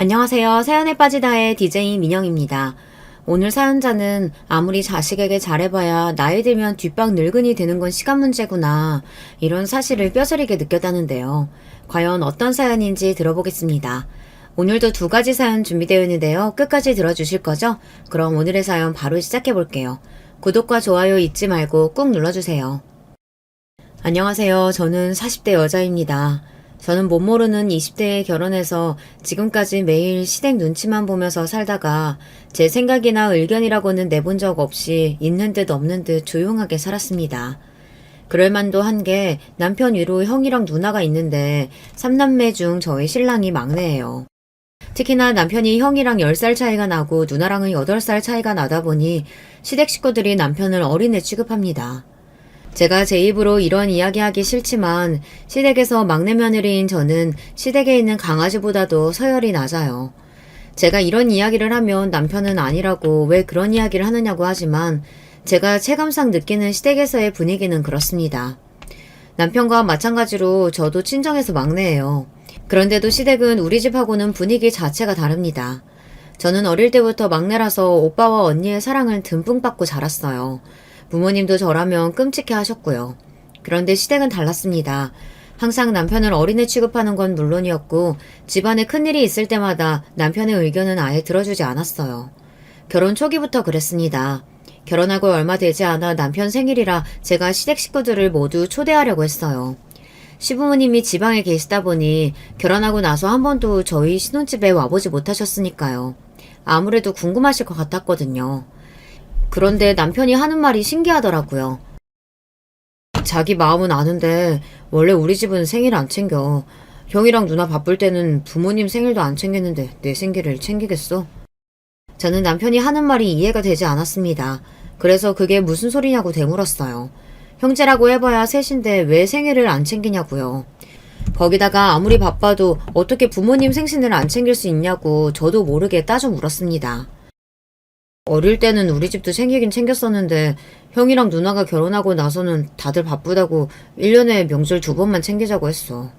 안녕하세요. 사연에 빠지다의 DJ 민영입니다. 오늘 사연자는 아무리 자식에게 잘해봐야 나이 들면 뒷방 늙은이 되는 건 시간 문제구나. 이런 사실을 뼈저리게 느꼈다는데요. 과연 어떤 사연인지 들어보겠습니다. 오늘도 두 가지 사연 준비되어 있는데요. 끝까지 들어주실 거죠? 그럼 오늘의 사연 바로 시작해 볼게요. 구독과 좋아요 잊지 말고 꾹 눌러주세요. 안녕하세요. 저는 40대 여자입니다. 저는 못 모르는 20대에 결혼해서 지금까지 매일 시댁 눈치만 보면서 살다가 제 생각이나 의견이라고는 내본 적 없이 있는 듯 없는 듯 조용하게 살았습니다. 그럴만도 한 게 남편 위로 형이랑 누나가 있는데 3남매 중 저희 신랑이 막내예요. 특히나 남편이 형이랑 10살 차이가 나고 누나랑은 8살 차이가 나다 보니 시댁 식구들이 남편을 어린애 취급합니다. 제가 제 입으로 이런 이야기하기 싫지만 시댁에서 막내 며느리인 저는 시댁에 있는 강아지보다도 서열이 낮아요. 제가 이런 이야기를 하면 남편은 아니라고 왜 그런 이야기를 하느냐고 하지만 제가 체감상 느끼는 시댁에서의 분위기는 그렇습니다. 남편과 마찬가지로 저도 친정에서 막내예요. 그런데도 시댁은 우리 집하고는 분위기 자체가 다릅니다. 저는 어릴 때부터 막내라서 오빠와 언니의 사랑을 듬뿍 받고 자랐어요. 부모님도 저라면 끔찍해 하셨고요. 그런데 시댁은 달랐습니다. 항상 남편을 어린애 취급하는 건 물론이었고 집안에 큰일이 있을 때마다 남편의 의견은 아예 들어주지 않았어요. 결혼 초기부터 그랬습니다. 결혼하고 얼마 되지 않아 남편 생일이라 제가 시댁 식구들을 모두 초대하려고 했어요. 시부모님이 지방에 계시다 보니 결혼하고 나서 한 번도 저희 신혼집에 와보지 못하셨으니까요. 아무래도 궁금하실 것 같았거든요. 그런데 남편이 하는 말이 신기하더라고요. 자기 마음은 아는데 원래 우리 집은 생일 안 챙겨. 형이랑 누나 바쁠 때는 부모님 생일도 안 챙겼는데 내 생일을 챙기겠어? 저는 남편이 하는 말이 이해가 되지 않았습니다. 그래서 그게 무슨 소리냐고 되물었어요. 형제라고 해봐야 셋인데 왜 생일을 안 챙기냐고요. 거기다가 아무리 바빠도 어떻게 부모님 생신을 안 챙길 수 있냐고 저도 모르게 따져 물었습니다. 어릴 때는 우리 집도 챙기긴 챙겼었는데 형이랑 누나가 결혼하고 나서는 다들 바쁘다고 1년에 명절 2번만 챙기자고 했어.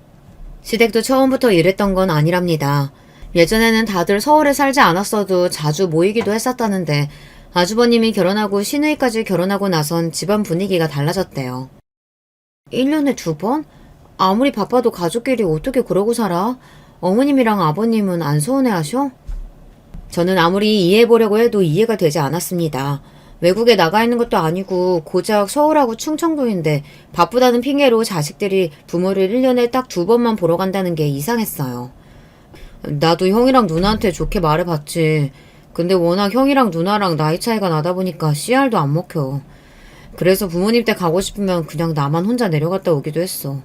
시댁도 처음부터 이랬던 건 아니랍니다. 예전에는 다들 서울에 살지 않았어도 자주 모이기도 했었다는데 아주버님이 결혼하고 시누이까지 결혼하고 나선 집안 분위기가 달라졌대요. 1년에 2번? 아무리 바빠도 가족끼리 어떻게 그러고 살아? 어머님이랑 아버님은 안 서운해하셔? 저는 아무리 이해해보려고 해도 이해가 되지 않았습니다. 외국에 나가 있는 것도 아니고 고작 서울하고 충청도인데 바쁘다는 핑계로 자식들이 부모를 1년에 딱 2번만 보러 간다는 게 이상했어요. 나도 형이랑 누나한테 좋게 말해봤지. 근데 워낙 형이랑 누나랑 나이 차이가 나다 보니까 씨알도 안 먹혀. 그래서 부모님 댁 가고 싶으면 그냥 나만 혼자 내려갔다 오기도 했어.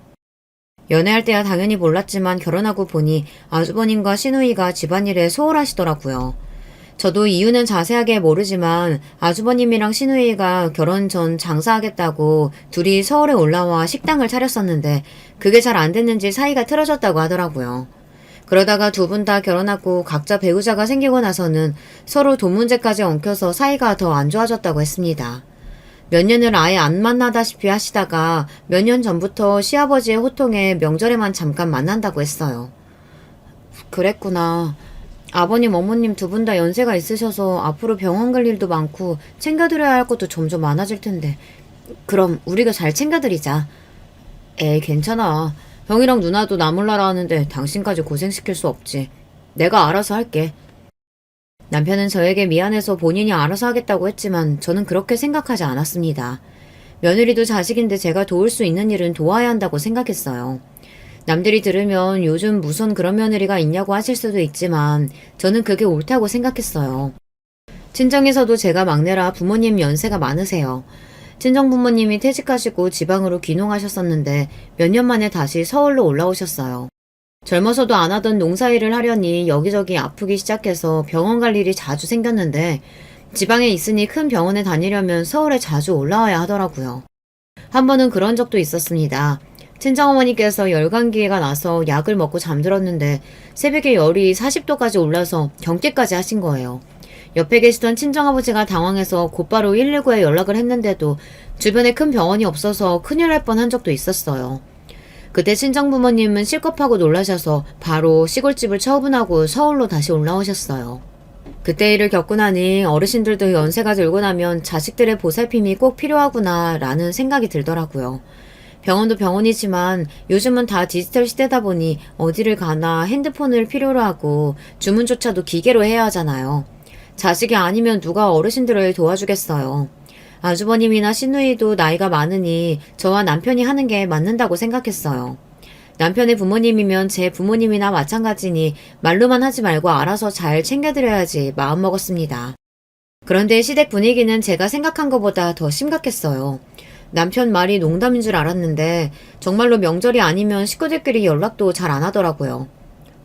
연애할 때야 당연히 몰랐지만 결혼하고 보니 아주버님과 시누이가 집안일에 소홀하시더라고요. 저도 이유는 자세하게 모르지만 아주버님이랑 시누이가 결혼 전 장사하겠다고 둘이 서울에 올라와 식당을 차렸었는데 그게 잘 안 됐는지 사이가 틀어졌다고 하더라고요. 그러다가 두 분 다 결혼하고 각자 배우자가 생기고 나서는 서로 돈 문제까지 엉켜서 사이가 더 안 좋아졌다고 했습니다. 몇 년을 아예 안 만나다시피 하시다가 몇 년 전부터 시아버지의 호통에 명절에만 잠깐 만난다고 했어요. 그랬구나. 아버님, 어머님 두 분 다 연세가 있으셔서 앞으로 병원 갈 일도 많고 챙겨드려야 할 것도 점점 많아질 텐데 그럼 우리가 잘 챙겨드리자. 에이, 괜찮아. 형이랑 누나도 나 몰라라 하는데 당신까지 고생시킬 수 없지. 내가 알아서 할게. 남편은 저에게 미안해서 본인이 알아서 하겠다고 했지만 저는 그렇게 생각하지 않았습니다. 며느리도 자식인데 제가 도울 수 있는 일은 도와야 한다고 생각했어요. 남들이 들으면 요즘 무슨 그런 며느리가 있냐고 하실 수도 있지만 저는 그게 옳다고 생각했어요. 친정에서도 제가 막내라 부모님 연세가 많으세요. 친정 부모님이 퇴직하시고 지방으로 귀농하셨었는데 몇 년 만에 다시 서울로 올라오셨어요. 젊어서도 안 하던 농사일을 하려니 여기저기 아프기 시작해서 병원 갈 일이 자주 생겼는데 지방에 있으니 큰 병원에 다니려면 서울에 자주 올라와야 하더라고요. 한 번은 그런 적도 있었습니다. 친정어머니께서 열감기가 나서 약을 먹고 잠들었는데 새벽에 열이 40도까지 올라서 경계까지 하신 거예요. 옆에 계시던 친정아버지가 당황해서 곧바로 119에 연락을 했는데도 주변에 큰 병원이 없어서 큰일 날 뻔한 적도 있었어요. 그때 친정부모님은 실컷하고 놀라셔서 바로 시골집을 처분하고 서울로 다시 올라오셨어요. 그때 일을 겪고 나니 어르신들도 연세가 들고 나면 자식들의 보살핌이 꼭 필요하구나 라는 생각이 들더라고요. 병원도 병원이지만 요즘은 다 디지털 시대다 보니 어디를 가나 핸드폰을 필요로 하고 주문조차도 기계로 해야 하잖아요. 자식이 아니면 누가 어르신들을 도와주겠어요. 아주버님이나 시누이도 나이가 많으니 저와 남편이 하는 게 맞는다고 생각했어요. 남편의 부모님이면 제 부모님이나 마찬가지니 말로만 하지 말고 알아서 잘 챙겨드려야지 마음먹었습니다. 그런데 시댁 분위기는 제가 생각한 것보다 더 심각했어요. 남편 말이 농담인 줄 알았는데 정말로 명절이 아니면 식구들끼리 연락도 잘 안 하더라고요.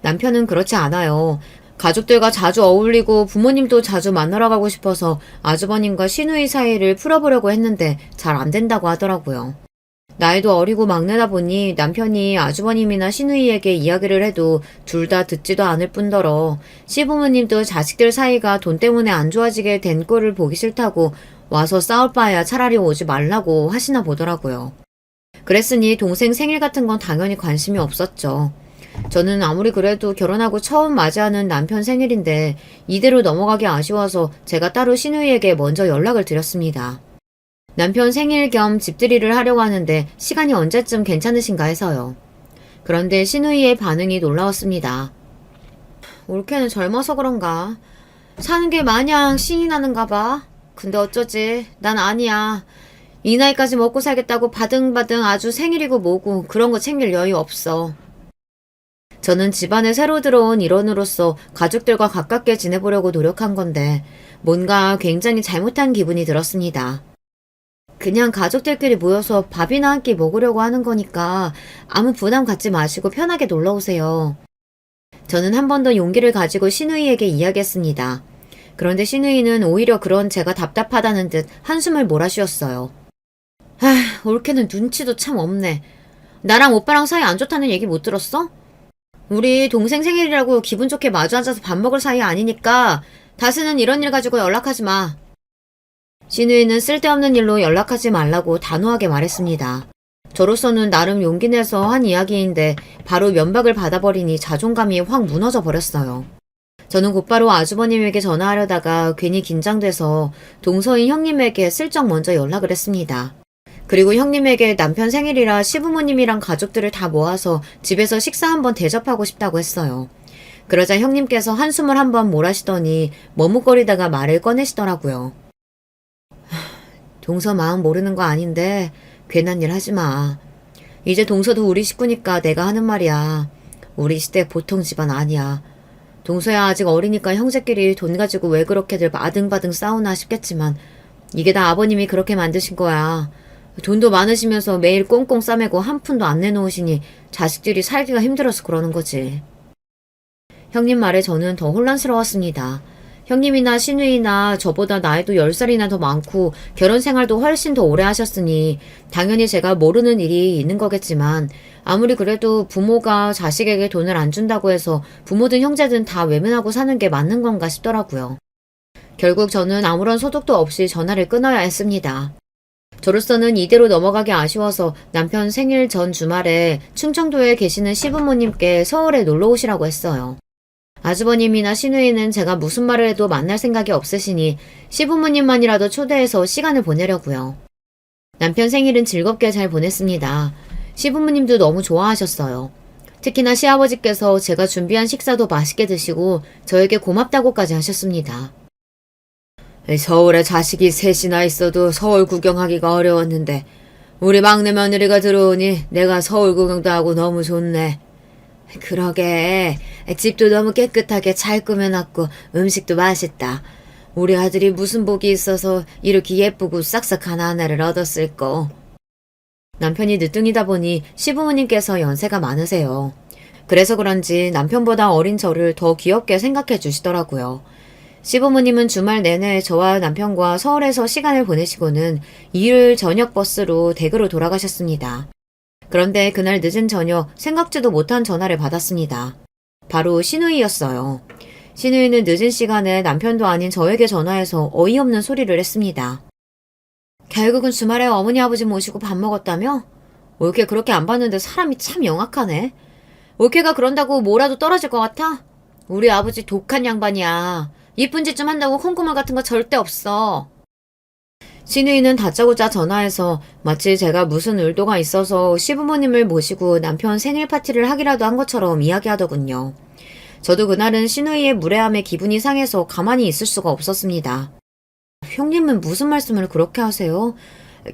남편은 그렇지 않아요. 가족들과 자주 어울리고 부모님도 자주 만나러 가고 싶어서 아주버님과 시누이 사이를 풀어보려고 했는데 잘 안 된다고 하더라고요. 나이도 어리고 막내다 보니 남편이 아주버님이나 시누이에게 이야기를 해도 둘 다 듣지도 않을 뿐더러 시부모님도 자식들 사이가 돈 때문에 안 좋아지게 된 꼴을 보기 싫다고 와서 싸울 바에야 차라리 오지 말라고 하시나 보더라고요. 그랬으니 동생 생일 같은 건 당연히 관심이 없었죠. 저는 아무리 그래도 결혼하고 처음 맞이하는 남편 생일인데 이대로 넘어가기 아쉬워서 제가 따로 시누이에게 먼저 연락을 드렸습니다. 남편 생일 겸 집들이를 하려고 하는데 시간이 언제쯤 괜찮으신가 해서요. 그런데 시누이의 반응이 놀라웠습니다. 올케는 젊어서 그런가? 사는 게 마냥 신이 나는가 봐. 근데 어쩌지? 난 아니야. 이 나이까지 먹고 살겠다고 바등바등 아주 생일이고 뭐고 그런 거 챙길 여유 없어. 저는 집안에 새로 들어온 일원으로서 가족들과 가깝게 지내보려고 노력한 건데 뭔가 굉장히 잘못한 기분이 들었습니다. 그냥 가족들끼리 모여서 밥이나 한 끼 먹으려고 하는 거니까 아무 부담 갖지 마시고 편하게 놀러 오세요. 저는 한 번 더 용기를 가지고 시누이에게 이야기했습니다. 그런데 시누이는 오히려 그런 제가 답답하다는 듯 한숨을 몰아쉬었어요. 올케는 눈치도 참 없네. 나랑 오빠랑 사이 안 좋다는 얘기 못 들었어? 우리 동생 생일이라고 기분 좋게 마주 앉아서 밥 먹을 사이 아니니까 다시는 이런 일 가지고 연락하지 마. 시누이는 쓸데없는 일로 연락하지 말라고 단호하게 말했습니다. 저로서는 나름 용기 내서 한 이야기인데 바로 면박을 받아버리니 자존감이 확 무너져 버렸어요. 저는 곧바로 아주버님에게 전화하려다가 괜히 긴장돼서 동서인 형님에게 슬쩍 먼저 연락을 했습니다. 그리고 형님에게 남편 생일이라 시부모님이랑 가족들을 다 모아서 집에서 식사 한번 대접하고 싶다고 했어요. 그러자 형님께서 한숨을 한번 몰아쉬더니 머뭇거리다가 말을 꺼내시더라고요. 동서 마음 모르는 거 아닌데 괜한 일 하지 마. 이제 동서도 우리 식구니까 내가 하는 말이야. 우리 시댁 보통 집안 아니야. 동서야 아직 어리니까 형제끼리 돈 가지고 왜 그렇게들 아등바등 싸우나 싶겠지만 이게 다 아버님이 그렇게 만드신 거야. 돈도 많으시면서 매일 꽁꽁 싸매고 한 푼도 안 내놓으시니 자식들이 살기가 힘들어서 그러는 거지. 형님 말에 저는 더 혼란스러웠습니다. 형님이나 시누이나 저보다 나이도 10살이나 더 많고 결혼 생활도 훨씬 더 오래 하셨으니 당연히 제가 모르는 일이 있는 거겠지만 아무리 그래도 부모가 자식에게 돈을 안 준다고 해서 부모든 형제든 다 외면하고 사는 게 맞는 건가 싶더라고요. 결국 저는 아무런 소득도 없이 전화를 끊어야 했습니다. 저로서는 이대로 넘어가기 아쉬워서 남편 생일 전 주말에 충청도에 계시는 시부모님께 서울에 놀러 오시라고 했어요. 아주버님이나 시누이는 제가 무슨 말을 해도 만날 생각이 없으시니 시부모님만이라도 초대해서 시간을 보내려고요. 남편 생일은 즐겁게 잘 보냈습니다. 시부모님도 너무 좋아하셨어요. 특히나 시아버지께서 제가 준비한 식사도 맛있게 드시고 저에게 고맙다고까지 하셨습니다. 서울에 자식이 셋이나 있어도 서울 구경하기가 어려웠는데 우리 막내 며느리가 들어오니 내가 서울 구경도 하고 너무 좋네. 그러게 집도 너무 깨끗하게 잘 꾸며놨고 음식도 맛있다. 우리 아들이 무슨 복이 있어서 이렇게 예쁘고 싹싹한 아내를 얻었을꼬. 남편이 늦둥이다 보니 시부모님께서 연세가 많으세요. 그래서 그런지 남편보다 어린 저를 더 귀엽게 생각해 주시더라고요. 시부모님은 주말 내내 저와 남편과 서울에서 시간을 보내시고는 일요일 저녁 버스로 댁으로 돌아가셨습니다. 그런데 그날 늦은 저녁 생각지도 못한 전화를 받았습니다. 바로 시누이였어요. 시누이는 늦은 시간에 남편도 아닌 저에게 전화해서 어이없는 소리를 했습니다. 결국은 주말에 어머니 아버지 모시고 밥 먹었다며? 올케 그렇게 안 봤는데 사람이 참 영악하네. 올케가 그런다고 뭐라도 떨어질 것 같아? 우리 아버지 독한 양반이야. 이쁜 짓 좀 한다고 콩고물 같은 거 절대 없어. 신우이는 다짜고짜 전화해서 마치 제가 무슨 의도가 있어서 시부모님을 모시고 남편 생일 파티를 하기라도 한 것처럼 이야기하더군요. 저도 그날은 신우이의 무례함에 기분이 상해서 가만히 있을 수가 없었습니다. 형님은 무슨 말씀을 그렇게 하세요?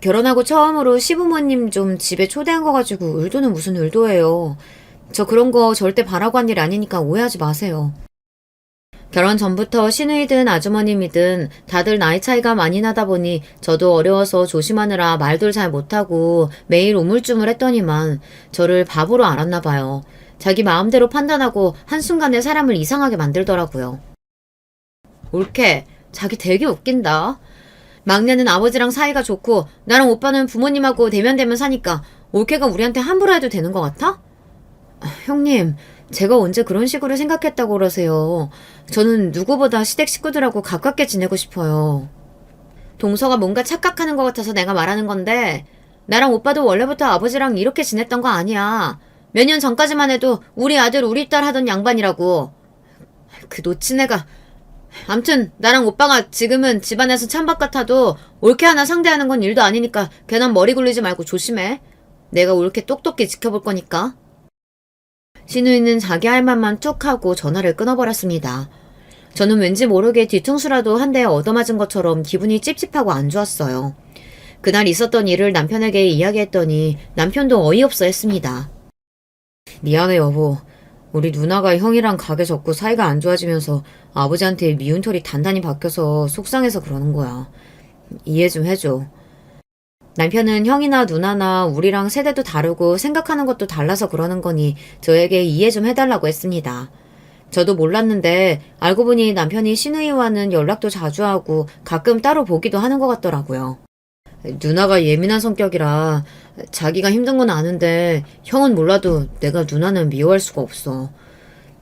결혼하고 처음으로 시부모님 좀 집에 초대한 거 가지고 의도는 무슨 의도예요. 저 그런 거 절대 바라고 한 일 아니니까 오해하지 마세요. 결혼 전부터 시누이든 아주머님이든 다들 나이 차이가 많이 나다 보니 저도 어려워서 조심하느라 말도 잘 못하고 매일 우물쭈물했더니만 저를 바보로 알았나 봐요. 자기 마음대로 판단하고 한순간에 사람을 이상하게 만들더라고요. 올케, 자기 되게 웃긴다. 막내는 아버지랑 사이가 좋고 나랑 오빠는 부모님하고 대면대면 사니까 올케가 우리한테 함부로 해도 되는 것 같아? 형님, 제가 언제 그런 식으로 생각했다고 그러세요. 저는 누구보다 시댁 식구들하고 가깝게 지내고 싶어요. 동서가 뭔가 착각하는 것 같아서 내가 말하는 건데 나랑 오빠도 원래부터 아버지랑 이렇게 지냈던 거 아니야. 몇 년 전까지만 해도 우리 아들 우리 딸 하던 양반이라고. 그 놓친 애가. 암튼 나랑 오빠가 지금은 집안에서 찬밥 같아도 올케 하나 상대하는 건 일도 아니니까 괜한 머리 굴리지 말고 조심해. 내가 올케 똑똑히 지켜볼 거니까. 신우이는 자기 할 말만 툭 하고 전화를 끊어버렸습니다. 저는 왠지 모르게 뒤통수라도 한 대 얻어맞은 것처럼 기분이 찝찝하고 안 좋았어요. 그날 있었던 일을 남편에게 이야기했더니 남편도 어이없어 했습니다. 미안해 여보. 우리 누나가 형이랑 가게 접고 사이가 안 좋아지면서 아버지한테 미운 털이 단단히 박혀서 속상해서 그러는 거야. 이해 좀 해줘. 남편은 형이나 누나나 우리랑 세대도 다르고 생각하는 것도 달라서 그러는 거니 저에게 이해 좀 해달라고 했습니다. 저도 몰랐는데 알고 보니 남편이 시누이와는 연락도 자주 하고 가끔 따로 보기도 하는 것 같더라고요. 누나가 예민한 성격이라 자기가 힘든 건 아는데 형은 몰라도 내가 누나는 미워할 수가 없어.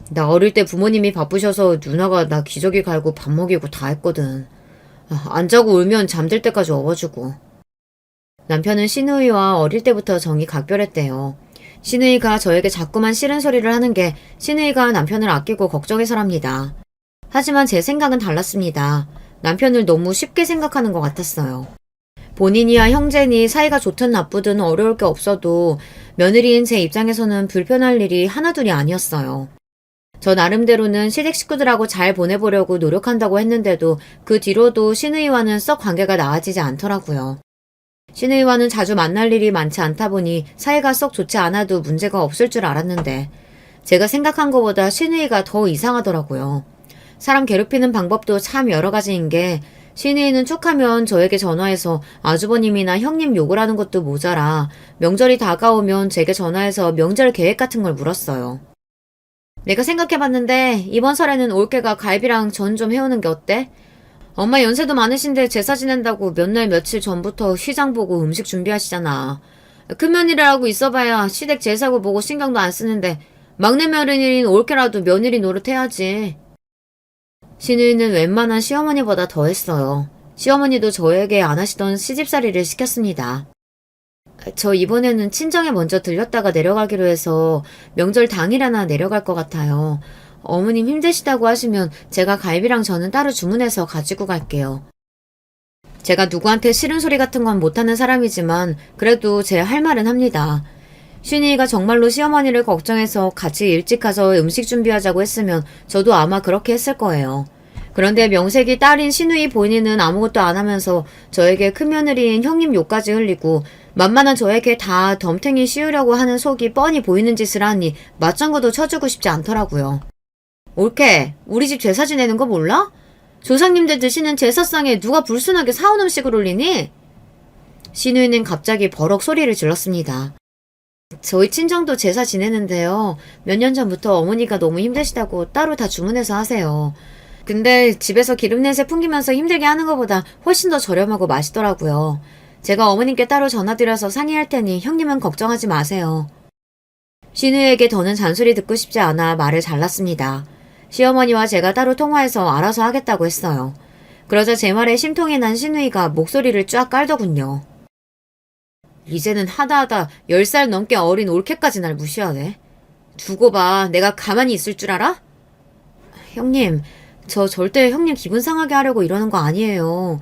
나 어릴 때 부모님이 바쁘셔서 누나가 나 기저귀 갈고 밥 먹이고 다 했거든. 안 자고 울면 잠들 때까지 업어주고. 남편은 시누이와 어릴 때부터 정이 각별했대요. 시누이가 저에게 자꾸만 싫은 소리를 하는 게 시누이가 남편을 아끼고 걱정해서랍니다. 하지만 제 생각은 달랐습니다. 남편을 너무 쉽게 생각하는 것 같았어요. 본인이야 형제니 사이가 좋든 나쁘든 어려울 게 없어도 며느리인 제 입장에서는 불편할 일이 하나둘이 아니었어요. 저 나름대로는 시댁 식구들하고 잘 보내보려고 노력한다고 했는데도 그 뒤로도 시누이와는 썩 관계가 나아지지 않더라고요. 시누이와는 자주 만날 일이 많지 않다 보니 사이가 썩 좋지 않아도 문제가 없을 줄 알았는데 제가 생각한 것보다 시누이가 더 이상하더라고요. 사람 괴롭히는 방법도 참 여러 가지인 게 시누이는 툭하면 저에게 전화해서 아주버님이나 형님 욕을 하는 것도 모자라 명절이 다가오면 제게 전화해서 명절 계획 같은 걸 물었어요. 내가 생각해봤는데 이번 설에는 올케가 갈비랑 전 좀 해오는 게 어때? 엄마 연세도 많으신데 제사 지낸다고 몇 날 며칠 전부터 시장 보고 음식 준비하시잖아. 큰며느리라고 있어봐야 시댁 제사고 보고 신경도 안 쓰는데 막내 며느리인 올케라도 며느리 노릇해야지. 시누이는 웬만한 시어머니보다 더 했어요. 시어머니도 저에게 안 하시던 시집살이를 시켰습니다. 저 이번에는 친정에 먼저 들렸다가 내려가기로 해서 명절 당일에나 내려갈 것 같아요. 어머님 힘드시다고 하시면 제가 갈비랑 저는 따로 주문해서 가지고 갈게요. 제가 누구한테 싫은 소리 같은 건 못하는 사람이지만 그래도 제 할 말은 합니다. 슈니가 정말로 시어머니를 걱정해서 같이 일찍 가서 음식 준비하자고 했으면 저도 아마 그렇게 했을 거예요. 그런데 명색이 딸인 시누이 본인은 아무것도 안 하면서 저에게 큰며느리인 형님 욕까지 흘리고 만만한 저에게 다 덤탱이 씌우려고 하는 속이 뻔히 보이는 짓을 하니 맞장구도 쳐주고 싶지 않더라고요. 올케, 우리 집 제사 지내는 거 몰라? 조상님들 드시는 제사상에 누가 불순하게 사온 음식을 올리니? 시누이는 갑자기 버럭 소리를 질렀습니다. 저희 친정도 제사 지내는데요. 몇 년 전부터 어머니가 너무 힘드시다고 따로 다 주문해서 하세요. 근데 집에서 기름냄새 풍기면서 힘들게 하는 것보다 훨씬 더 저렴하고 맛있더라고요. 제가 어머님께 따로 전화드려서 상의할 테니 형님은 걱정하지 마세요. 시누이에게 더는 잔소리 듣고 싶지 않아 말을 잘랐습니다. 시어머니와 제가 따로 통화해서 알아서 하겠다고 했어요. 그러자 제 말에 심통이 난 시누이가 목소리를 쫙 깔더군요. 이제는 하다하다 10살 넘게 어린 올케까지 날 무시하네. 두고 봐. 내가 가만히 있을 줄 알아? 형님, 저 절대 형님 기분 상하게 하려고 이러는 거 아니에요.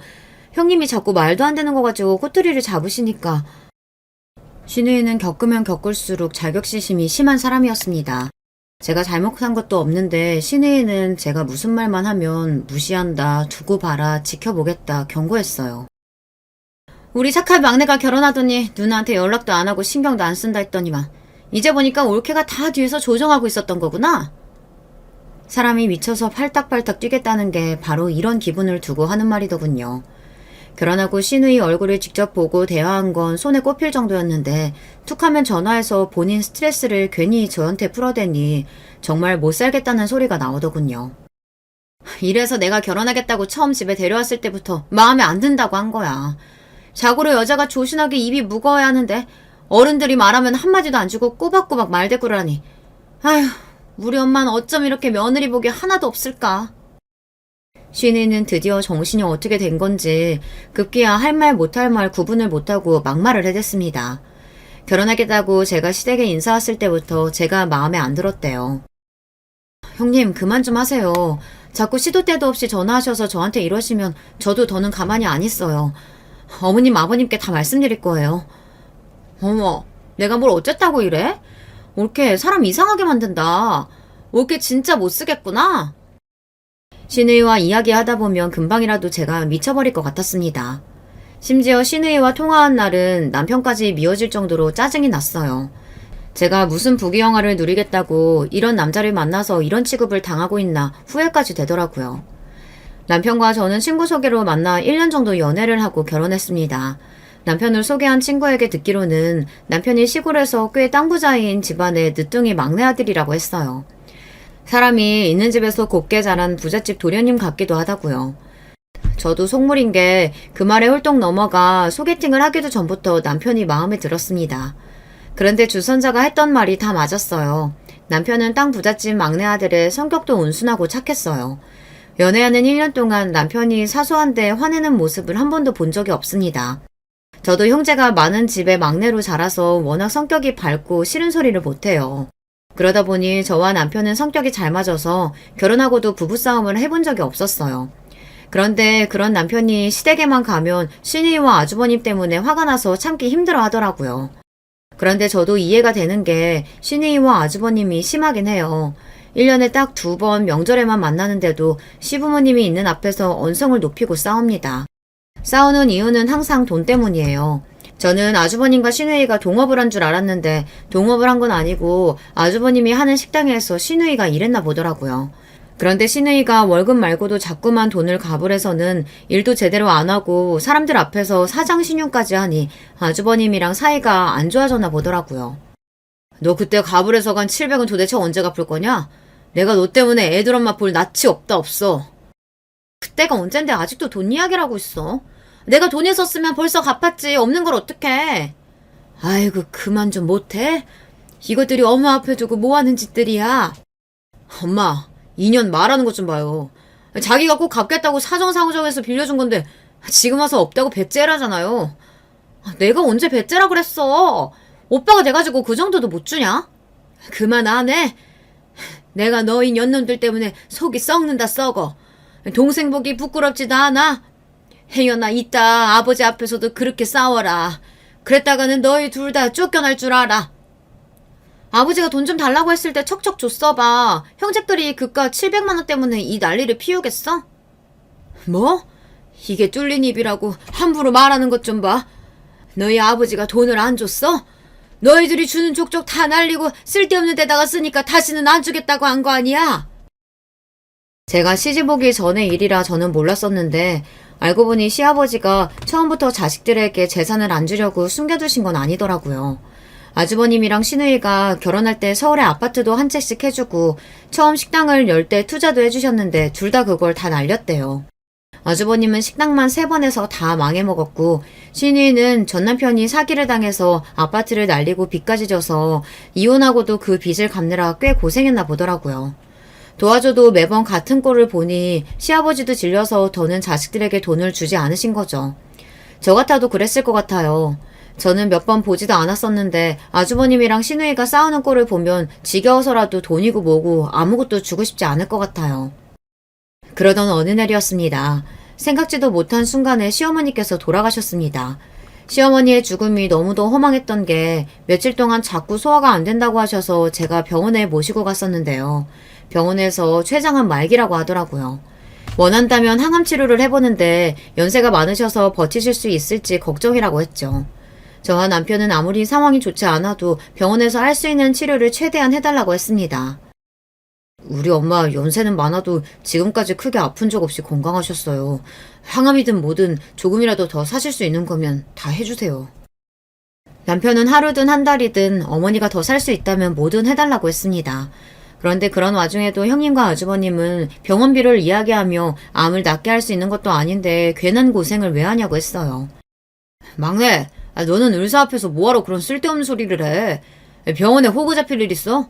형님이 자꾸 말도 안 되는 거 가지고 꼬투리를 잡으시니까. 신우이는 겪으면 겪을수록 자격지심이 심한 사람이었습니다. 제가 잘못한 것도 없는데 신우이는 제가 무슨 말만 하면 무시한다, 두고 봐라, 지켜보겠다 경고했어요. 우리 착한 막내가 결혼하더니 누나한테 연락도 안 하고 신경도 안 쓴다 했더니만 이제 보니까 올케가 다 뒤에서 조정하고 있었던 거구나. 사람이 미쳐서 팔딱팔딱 뛰겠다는 게 바로 이런 기분을 두고 하는 말이더군요. 결혼하고 신우이 얼굴을 직접 보고 대화한 건 손에 꼽힐 정도였는데 툭하면 전화해서 본인 스트레스를 괜히 저한테 풀어대니 정말 못 살겠다는 소리가 나오더군요. 이래서 내가 결혼하겠다고 처음 집에 데려왔을 때부터 마음에 안 든다고 한 거야. 자고로 여자가 조신하게 입이 무거워야 하는데 어른들이 말하면 한마디도 안 주고 꼬박꼬박 말대꾸라니. 아휴, 우리 엄마는 어쩜 이렇게 며느리 복이 하나도 없을까. 신이는 드디어 정신이 어떻게 된 건지 급기야 할 말 못할 말 구분을 못하고 막말을 해댔습니다. 결혼하겠다고 제가 시댁에 인사 왔을 때부터 제가 마음에 안 들었대요. 형님 그만 좀 하세요. 자꾸 시도 때도 없이 전화하셔서 저한테 이러시면 저도 더는 가만히 안 있어요. 어머님 아버님께 다 말씀드릴 거예요. 어머, 내가 뭘 어쨌다고 이래? 올케 사람 이상하게 만든다. 올케 진짜 못 쓰겠구나. 신우이와 이야기하다 보면 금방이라도 제가 미쳐버릴 것 같았습니다. 심지어 신우이와 통화한 날은 남편까지 미워질 정도로 짜증이 났어요. 제가 무슨 부귀영화를 누리겠다고 이런 남자를 만나서 이런 취급을 당하고 있나 후회까지 되더라고요. 남편과 저는 친구 소개로 만나 1년 정도 연애를 하고 결혼했습니다. 남편을 소개한 친구에게 듣기로는 남편이 시골에서 꽤 땅부자인 집안의 늦둥이 막내 아들이라고 했어요. 사람이 있는 집에서 곱게 자란 부잣집 도련님 같기도 하다고요. 저도 속물인 게 그 말에 홀떡 넘어가 소개팅을 하기도 전부터 남편이 마음에 들었습니다. 그런데 주선자가 했던 말이 다 맞았어요. 남편은 땅 부잣집 막내 아들의 성격도 온순하고 착했어요. 연애하는 1년 동안 남편이 사소한데 화내는 모습을 한 번도 본 적이 없습니다. 저도 형제가 많은 집의 막내로 자라서 워낙 성격이 밝고 싫은 소리를 못해요. 그러다 보니 저와 남편은 성격이 잘 맞아서 결혼하고도 부부싸움을 해본 적이 없었어요. 그런데 그런 남편이 시댁에만 가면 신우이와 아주버님 때문에 화가 나서 참기 힘들어 하더라고요. 그런데 저도 이해가 되는 게 신우이와 아주버님이 심하긴 해요. 1년에 딱 2번 명절에만 만나는데도 시부모님이 있는 앞에서 언성을 높이고 싸웁니다. 싸우는 이유는 항상 돈 때문이에요. 저는 아주버님과 신우이가 동업을 한 줄 알았는데 동업을 한 건 아니고 아주버님이 하는 식당에서 신우이가 일했나 보더라고요. 그런데 신우이가 월급 말고도 자꾸만 돈을 가불해서는 일도 제대로 안 하고 사람들 앞에서 사장 신용까지 하니 아주버님이랑 사이가 안 좋아졌나 보더라고요. 너 그때 가불해서 간 700은 도대체 언제 갚을 거냐? 내가 너 때문에 애들 엄마 볼 낯이 없다 없어. 그때가 언젠데 아직도 돈 이야기를 하고 있어. 내가 돈 있었으면 벌써 갚았지. 없는 걸 어떡해. 아이고 그만 좀 못해? 이것들이 엄마 앞에 두고 뭐하는 짓들이야. 엄마 2년 말하는 것 좀 봐요. 자기가 꼭 갚겠다고 사정사정해서 빌려준 건데 지금 와서 없다고 배째라잖아요. 내가 언제 배째라 그랬어. 오빠가 돼가지고 그 정도도 못 주냐? 그만 안 해. 내가 너희 년놈들 때문에 속이 썩는다 썩어. 동생 보기 부끄럽지도 않아? 혜연아 이따 아버지 앞에서도 그렇게 싸워라. 그랬다가는 너희 둘 다 쫓겨날 줄 알아. 아버지가 돈 좀 달라고 했을 때 척척 줬어봐. 형제들이 그깟 700만원 때문에 이 난리를 피우겠어? 뭐? 이게 뚫린 입이라고 함부로 말하는 것 좀 봐. 너희 아버지가 돈을 안 줬어? 너희들이 주는 족족 다 날리고 쓸데없는 데다가 쓰니까 다시는 안 주겠다고 한 거 아니야? 제가 시집 오기 전의 일이라 저는 몰랐었는데 알고 보니 시아버지가 처음부터 자식들에게 재산을 안 주려고 숨겨두신 건 아니더라고요. 아주버님이랑 신우이가 결혼할 때 서울에 아파트도 한 채씩 해주고 처음 식당을 열 때 투자도 해주셨는데 둘 다 그걸 다 날렸대요. 아주버님은 식당만 3번 해서 다 망해먹었고 신우이는 전 남편이 사기를 당해서 아파트를 날리고 빚까지 져서 이혼하고도 그 빚을 갚느라 꽤 고생했나 보더라고요. 도와줘도 매번 같은 꼴을 보니 시아버지도 질려서 더는 자식들에게 돈을 주지 않으신 거죠. 저 같아도 그랬을 것 같아요. 저는 몇 번 보지도 않았었는데 아주버님이랑 시누이가 싸우는 꼴을 보면 지겨워서라도 돈이고 뭐고 아무것도 주고 싶지 않을 것 같아요. 그러던 어느 날이었습니다. 생각지도 못한 순간에 시어머니께서 돌아가셨습니다. 시어머니의 죽음이 너무도 허망했던 게 며칠 동안 자꾸 소화가 안 된다고 하셔서 제가 병원에 모시고 갔었는데요. 병원에서 췌장암 말기라고 하더라고요. 원한다면 항암 치료를 해보는데 연세가 많으셔서 버티실 수 있을지 걱정이라고 했죠. 저와 남편은 아무리 상황이 좋지 않아도 병원에서 할 수 있는 치료를 최대한 해달라고 했습니다. 우리 엄마 연세는 많아도 지금까지 크게 아픈 적 없이 건강하셨어요. 항암이든 뭐든 조금이라도 더 사실 수 있는 거면 다 해주세요. 남편은 하루든 한 달이든 어머니가 더 살 수 있다면 뭐든 해달라고 했습니다. 그런데 그런 와중에도 형님과 아주버님은 병원비를 이야기하며 암을 낫게 할 수 있는 것도 아닌데 괜한 고생을 왜 하냐고 했어요. 막내, 너는 의사 앞에서 뭐하러 그런 쓸데없는 소리를 해? 병원에 호구 잡힐 일 있어?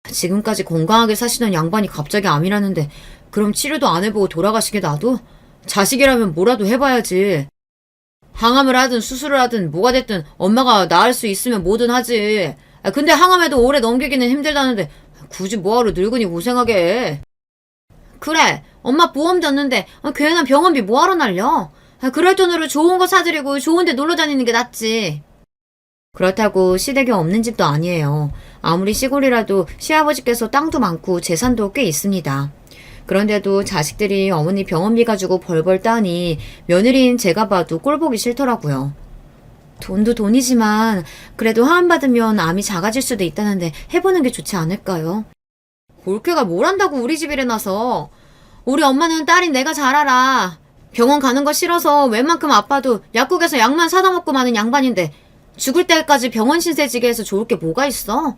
지금까지 건강하게 사시던 양반이 갑자기 암이라는데 그럼 치료도 안 해보고 돌아가시게 놔둬? 자식이라면 뭐라도 해봐야지. 항암을 하든 수술을 하든 뭐가 됐든 엄마가 나을 수 있으면 뭐든 하지. 근데 항암에도 오래 넘기기는 힘들다는데 굳이 뭐하러 늙은이 고생하게 해. 그래, 엄마 보험 줬는데 괜한 병원비 뭐하러 날려? 그럴 돈으로 좋은 거 사드리고 좋은 데 놀러 다니는 게 낫지. 그렇다고 시댁이 없는 집도 아니에요. 아무리 시골이라도 시아버지께서 땅도 많고 재산도 꽤 있습니다. 그런데도 자식들이 어머니 병원비 가지고 벌벌 따니 며느리인 제가 봐도 꼴보기 싫더라고요. 돈도 돈이지만 그래도 화환 받으면 암이 작아질 수도 있다는데 해보는 게 좋지 않을까요? 올케가 뭘 한다고 우리 집이래 나서. 우리 엄마는 딸인 내가 잘 알아. 병원 가는 거 싫어서 웬만큼 아파도 약국에서 약만 사다 먹고 마는 양반인데 죽을 때까지 병원 신세 지게 해서 좋을 게 뭐가 있어?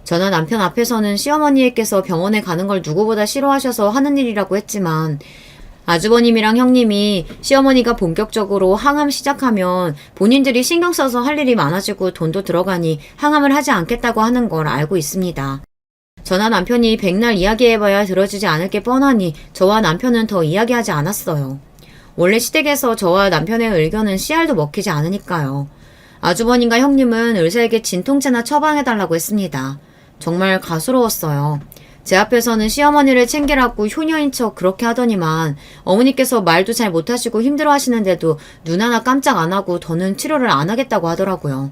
저는 남편 앞에서는 시어머니께서 병원에 가는 걸 누구보다 싫어하셔서 하는 일이라고 했지만 아주버님이랑 형님이 시어머니가 본격적으로 항암 시작하면 본인들이 신경 써서 할 일이 많아지고 돈도 들어가니 항암을 하지 않겠다고 하는 걸 알고 있습니다. 저나 남편이 백날 이야기해봐야 들어주지 않을 게 뻔하니 저와 남편은 더 이야기하지 않았어요. 원래 시댁에서 저와 남편의 의견은 씨알도 먹히지 않으니까요. 아주버님과 형님은 의사에게 진통제나 처방해달라고 했습니다. 정말 가스로웠어요. 제 앞에서는 시어머니를 챙기라고 효녀인 척 그렇게 하더니만 어머니께서 말도 잘 못하시고 힘들어하시는데도 눈 하나 깜짝 안 하고 더는 치료를 안 하겠다고 하더라고요.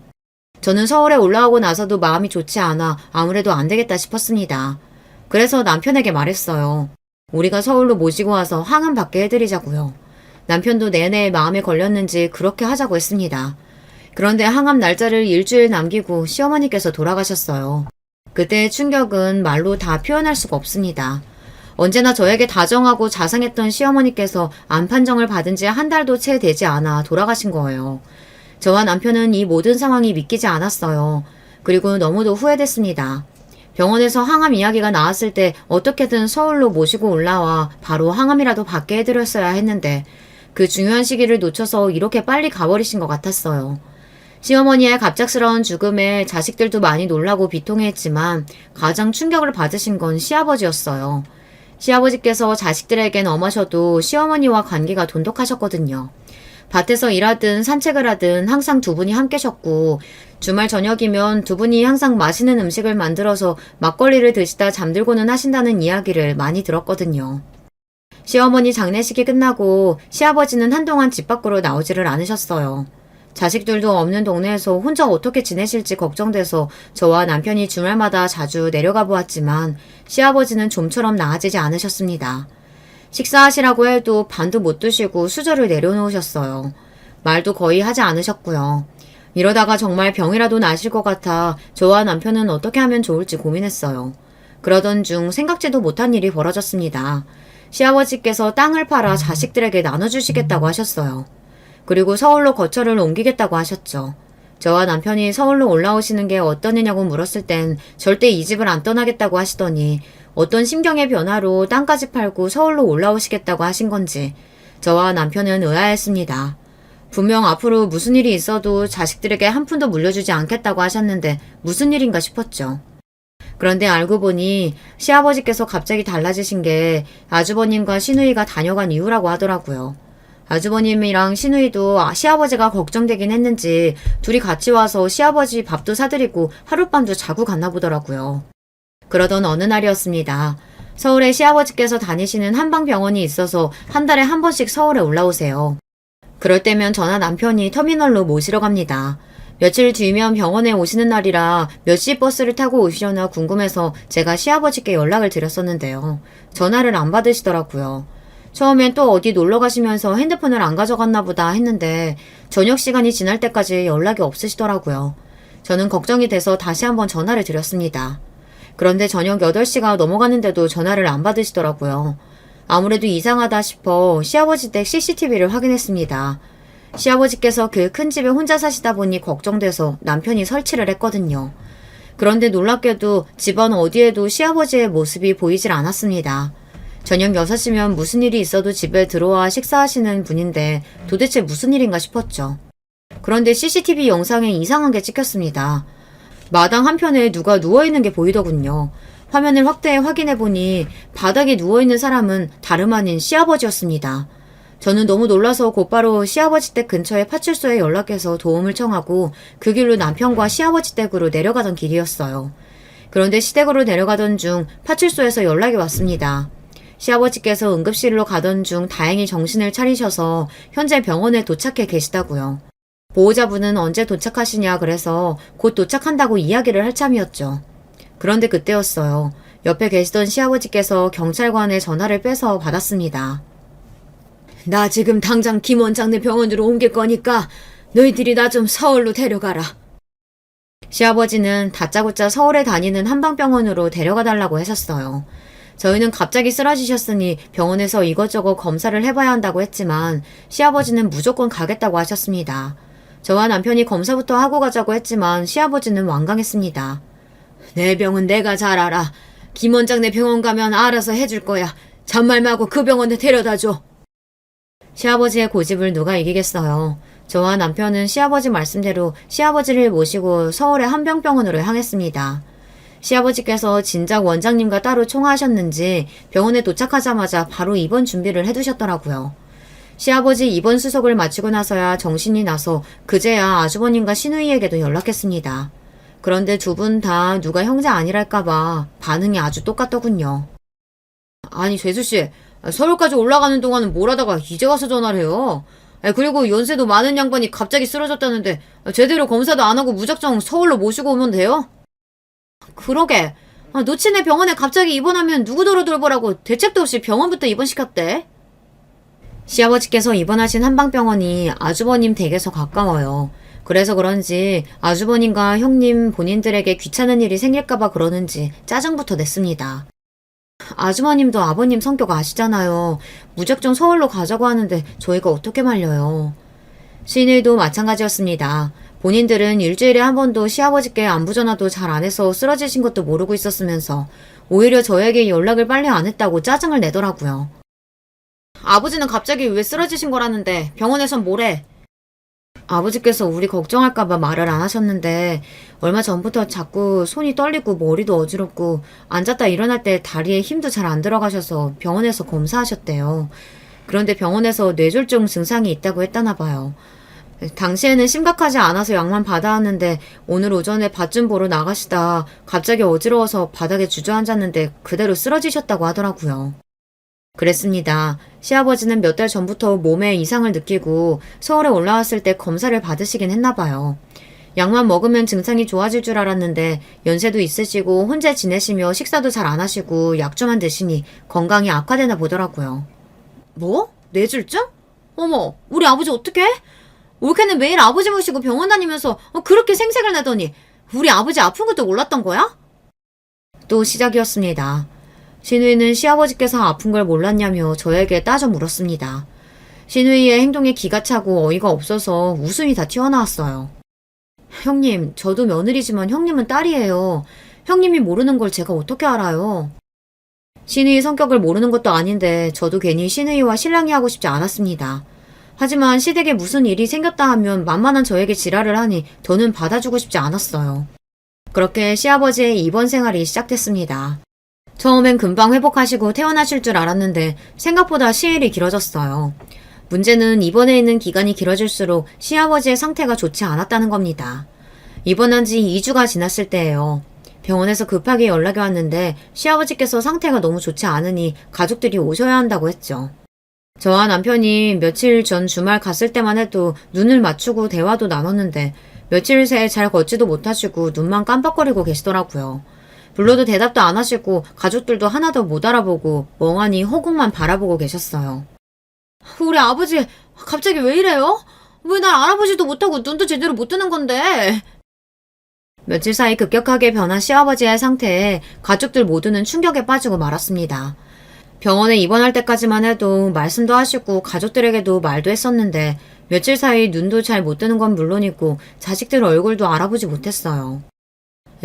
저는 서울에 올라오고 나서도 마음이 좋지 않아 아무래도 안 되겠다 싶었습니다. 그래서 남편에게 말했어요. 우리가 서울로 모시고 와서 항암 받게 해드리자고요. 남편도 내내 마음에 걸렸는지 그렇게 하자고 했습니다. 그런데 항암 날짜를 일주일 남기고 시어머니께서 돌아가셨어요. 그때의 충격은 말로 다 표현할 수가 없습니다. 언제나 저에게 다정하고 자상했던 시어머니께서 암 판정을 받은 지 한 달도 채 되지 않아 돌아가신 거예요. 저와 남편은 이 모든 상황이 믿기지 않았어요. 그리고 너무도 후회됐습니다. 병원에서 항암 이야기가 나왔을 때 어떻게든 서울로 모시고 올라와 바로 항암이라도 받게 해드렸어야 했는데 그 중요한 시기를 놓쳐서 이렇게 빨리 가버리신 것 같았어요. 시어머니의 갑작스러운 죽음에 자식들도 많이 놀라고 비통해했지만 가장 충격을 받으신 건 시아버지였어요. 시아버지께서 자식들에겐 엄하셔도 시어머니와 관계가 돈독하셨거든요. 밭에서 일하든 산책을 하든 항상 두 분이 함께 셨고 주말 저녁이면 두 분이 항상 맛있는 음식을 만들어서 막걸리를 드시다 잠들고는 하신다는 이야기를 많이 들었거든요. 시어머니 장례식이 끝나고 시아버지는 한동안 집 밖으로 나오지를 않으셨어요. 자식들도 없는 동네에서 혼자 어떻게 지내실지 걱정돼서 저와 남편이 주말마다 자주 내려가 보았지만 시아버지는 좀처럼 나아지지 않으셨습니다. 식사하시라고 해도 반도 못 드시고 수저를 내려놓으셨어요. 말도 거의 하지 않으셨고요. 이러다가 정말 병이라도 나실 것 같아 저와 남편은 어떻게 하면 좋을지 고민했어요. 그러던 중 생각지도 못한 일이 벌어졌습니다. 시아버지께서 땅을 팔아 자식들에게 나눠주시겠다고 하셨어요. 그리고 서울로 거처를 옮기겠다고 하셨죠. 저와 남편이 서울로 올라오시는 게 어떤 애냐고 물었을 땐 절대 이 집을 안 떠나겠다고 하시더니 어떤 심경의 변화로 땅까지 팔고 서울로 올라오시겠다고 하신 건지 저와 남편은 의아했습니다. 분명 앞으로 무슨 일이 있어도 자식들에게 한 푼도 물려주지 않겠다고 하셨는데 무슨 일인가 싶었죠. 그런데 알고 보니 시아버지께서 갑자기 달라지신 게 아주버님과 시누이가 다녀간 이유라고 하더라고요. 아주버님이랑 시누이도 시아버지가 걱정되긴 했는지 둘이 같이 와서 시아버지 밥도 사드리고 하룻밤도 자고 갔나 보더라고요. 그러던 어느 날이었습니다. 서울에 시아버지께서 다니시는 한방병원이 있어서 한 달에 한 번씩 서울에 올라오세요. 그럴 때면 저나 남편이 터미널로 모시러 갑니다. 며칠 뒤면 병원에 오시는 날이라 몇 시 버스를 타고 오시려나 궁금해서 제가 시아버지께 연락을 드렸었는데요. 전화를 안 받으시더라고요. 처음엔 또 어디 놀러 가시면서 핸드폰을 안 가져갔나 보다 했는데 저녁 시간이 지날 때까지 연락이 없으시더라고요. 저는 걱정이 돼서 다시 한번 전화를 드렸습니다. 그런데 저녁 8시가 넘어갔는데도 전화를 안 받으시더라고요. 아무래도 이상하다 싶어 시아버지 댁 CCTV를 확인했습니다. 시아버지께서 그 큰 집에 혼자 사시다 보니 걱정돼서 남편이 설치를 했거든요. 그런데 놀랍게도 집안 어디에도 시아버지의 모습이 보이질 않았습니다. 저녁 6시면 무슨 일이 있어도 집에 들어와 식사하시는 분인데 도대체 무슨 일인가 싶었죠. 그런데 CCTV 영상에 이상한 게 찍혔습니다. 마당 한편에 누가 누워있는 게 보이더군요. 화면을 확대해 확인해보니 바닥에 누워있는 사람은 다름 아닌 시아버지였습니다. 저는 너무 놀라서 곧바로 시아버지 댁 근처의 파출소에 연락해서 도움을 청하고 그 길로 남편과 시아버지 댁으로 내려가던 길이었어요. 그런데 시댁으로 내려가던 중 파출소에서 연락이 왔습니다. 시아버지께서 응급실로 가던 중 다행히 정신을 차리셔서 현재 병원에 도착해 계시다고요. 보호자분은 언제 도착하시냐 그래서 곧 도착한다고 이야기를 할 참이었죠. 그런데 그때였어요. 옆에 계시던 시아버지께서 경찰관의 전화를 빼서 받았습니다. 나 지금 당장 김 원장네 병원으로 옮길 거니까 너희들이 나 좀 서울로 데려가라. 시아버지는 다짜고짜 서울에 다니는 한방병원으로 데려가달라고 하셨어요. 저희는 갑자기 쓰러지셨으니 병원에서 이것저것 검사를 해봐야 한다고 했지만 시아버지는 무조건 가겠다고 하셨습니다. 저와 남편이 검사부터 하고 가자고 했지만 시아버지는 완강했습니다. 내 병은 내가 잘 알아. 김 원장네 병원 가면 알아서 해줄 거야. 잔말 말고 그 병원에 데려다줘. 시아버지의 고집을 누가 이기겠어요. 저와 남편은 시아버지 말씀대로 시아버지를 모시고 서울의 한병병원으로 향했습니다. 시아버지께서 진작 원장님과 따로 통화하셨는지 병원에 도착하자마자 바로 입원 준비를 해두셨더라고요. 시아버지 입원 수속을 마치고 나서야 정신이 나서 그제야 아주버님과 시누이에게도 연락했습니다. 그런데 두 분 다 누가 형제 아니랄까봐 반응이 아주 똑같더군요. 아니 죄수씨, 서울까지 올라가는 동안은 뭘 하다가 이제 와서 전화를 해요. 그리고 연세도 많은 양반이 갑자기 쓰러졌다는데 제대로 검사도 안 하고 무작정 서울로 모시고 오면 돼요? 그러게. 노친네 병원에 갑자기 입원하면 누구더러 돌보라고 대책도 없이 병원부터 입원시켰대. 시아버지께서 입원하신 한방병원이 아주버님 댁에서 가까워요. 그래서 그런지 아주버님과 형님 본인들에게 귀찮은 일이 생길까봐 그러는지 짜증부터 냈습니다. 아주머님도 아버님 성격 아시잖아요. 무작정 서울로 가자고 하는데 저희가 어떻게 말려요. 시누이도 마찬가지였습니다. 본인들은 일주일에 한 번도 시아버지께 안부 전화도 잘 안 해서 쓰러지신 것도 모르고 있었으면서 오히려 저에게 연락을 빨리 안 했다고 짜증을 내더라고요. 아버지는 갑자기 왜 쓰러지신 거라는데 병원에선 뭐래? 아버지께서 우리 걱정할까봐 말을 안 하셨는데 얼마 전부터 자꾸 손이 떨리고 머리도 어지럽고 앉았다 일어날 때 다리에 힘도 잘 안 들어가셔서 병원에서 검사하셨대요. 그런데 병원에서 뇌졸중 증상이 있다고 했다나 봐요. 당시에는 심각하지 않아서 약만 받아왔는데 오늘 오전에 밭 좀 보러 나가시다 갑자기 어지러워서 바닥에 주저앉았는데 그대로 쓰러지셨다고 하더라고요. 그랬습니다. 시아버지는 몇 달 전부터 몸에 이상을 느끼고 서울에 올라왔을 때 검사를 받으시긴 했나 봐요. 약만 먹으면 증상이 좋아질 줄 알았는데 연세도 있으시고 혼자 지내시며 식사도 잘 안 하시고 약주만 드시니 건강이 악화되나 보더라고요. 뭐? 뇌졸중? 어머, 우리 아버지 어떡해? 올케는 매일 아버지 모시고 병원 다니면서 그렇게 생색을 내더니 우리 아버지 아픈 것도 몰랐던 거야? 또 시작이었습니다. 시누이는 시아버지께서 아픈 걸 몰랐냐며 저에게 따져 물었습니다. 시누이의 행동에 기가 차고 어이가 없어서 웃음이 다 튀어나왔어요. 형님, 저도 며느리지만 형님은 딸이에요. 형님이 모르는 걸 제가 어떻게 알아요? 시누이 성격을 모르는 것도 아닌데 저도 괜히 시누이와 실랑이 하고 싶지 않았습니다. 하지만 시댁에 무슨 일이 생겼다 하면 만만한 저에게 지랄을 하니 더는 받아주고 싶지 않았어요. 그렇게 시아버지의 입원 생활이 시작됐습니다. 처음엔 금방 회복하시고 퇴원하실 줄 알았는데 생각보다 시일이 길어졌어요. 문제는 입원해 있는 기간이 길어질수록 시아버지의 상태가 좋지 않았다는 겁니다. 입원한 지 2주가 지났을 때예요. 병원에서 급하게 연락이 왔는데 시아버지께서 상태가 너무 좋지 않으니 가족들이 오셔야 한다고 했죠. 저와 남편이 며칠 전 주말 갔을 때만 해도 눈을 맞추고 대화도 나눴는데 며칠 새 잘 걷지도 못하시고 눈만 깜빡거리고 계시더라고요. 불러도 대답도 안 하시고 가족들도 하나도 못 알아보고 멍하니 허공만 바라보고 계셨어요. 우리 아버지 갑자기 왜 이래요? 왜 날 알아보지도 못하고 눈도 제대로 못 뜨는 건데? 며칠 사이 급격하게 변한 시아버지의 상태에 가족들 모두는 충격에 빠지고 말았습니다. 병원에 입원할 때까지만 해도 말씀도 하시고 가족들에게도 말도 했었는데 며칠 사이 눈도 잘 못 뜨는 건 물론이고 자식들 얼굴도 알아보지 못했어요.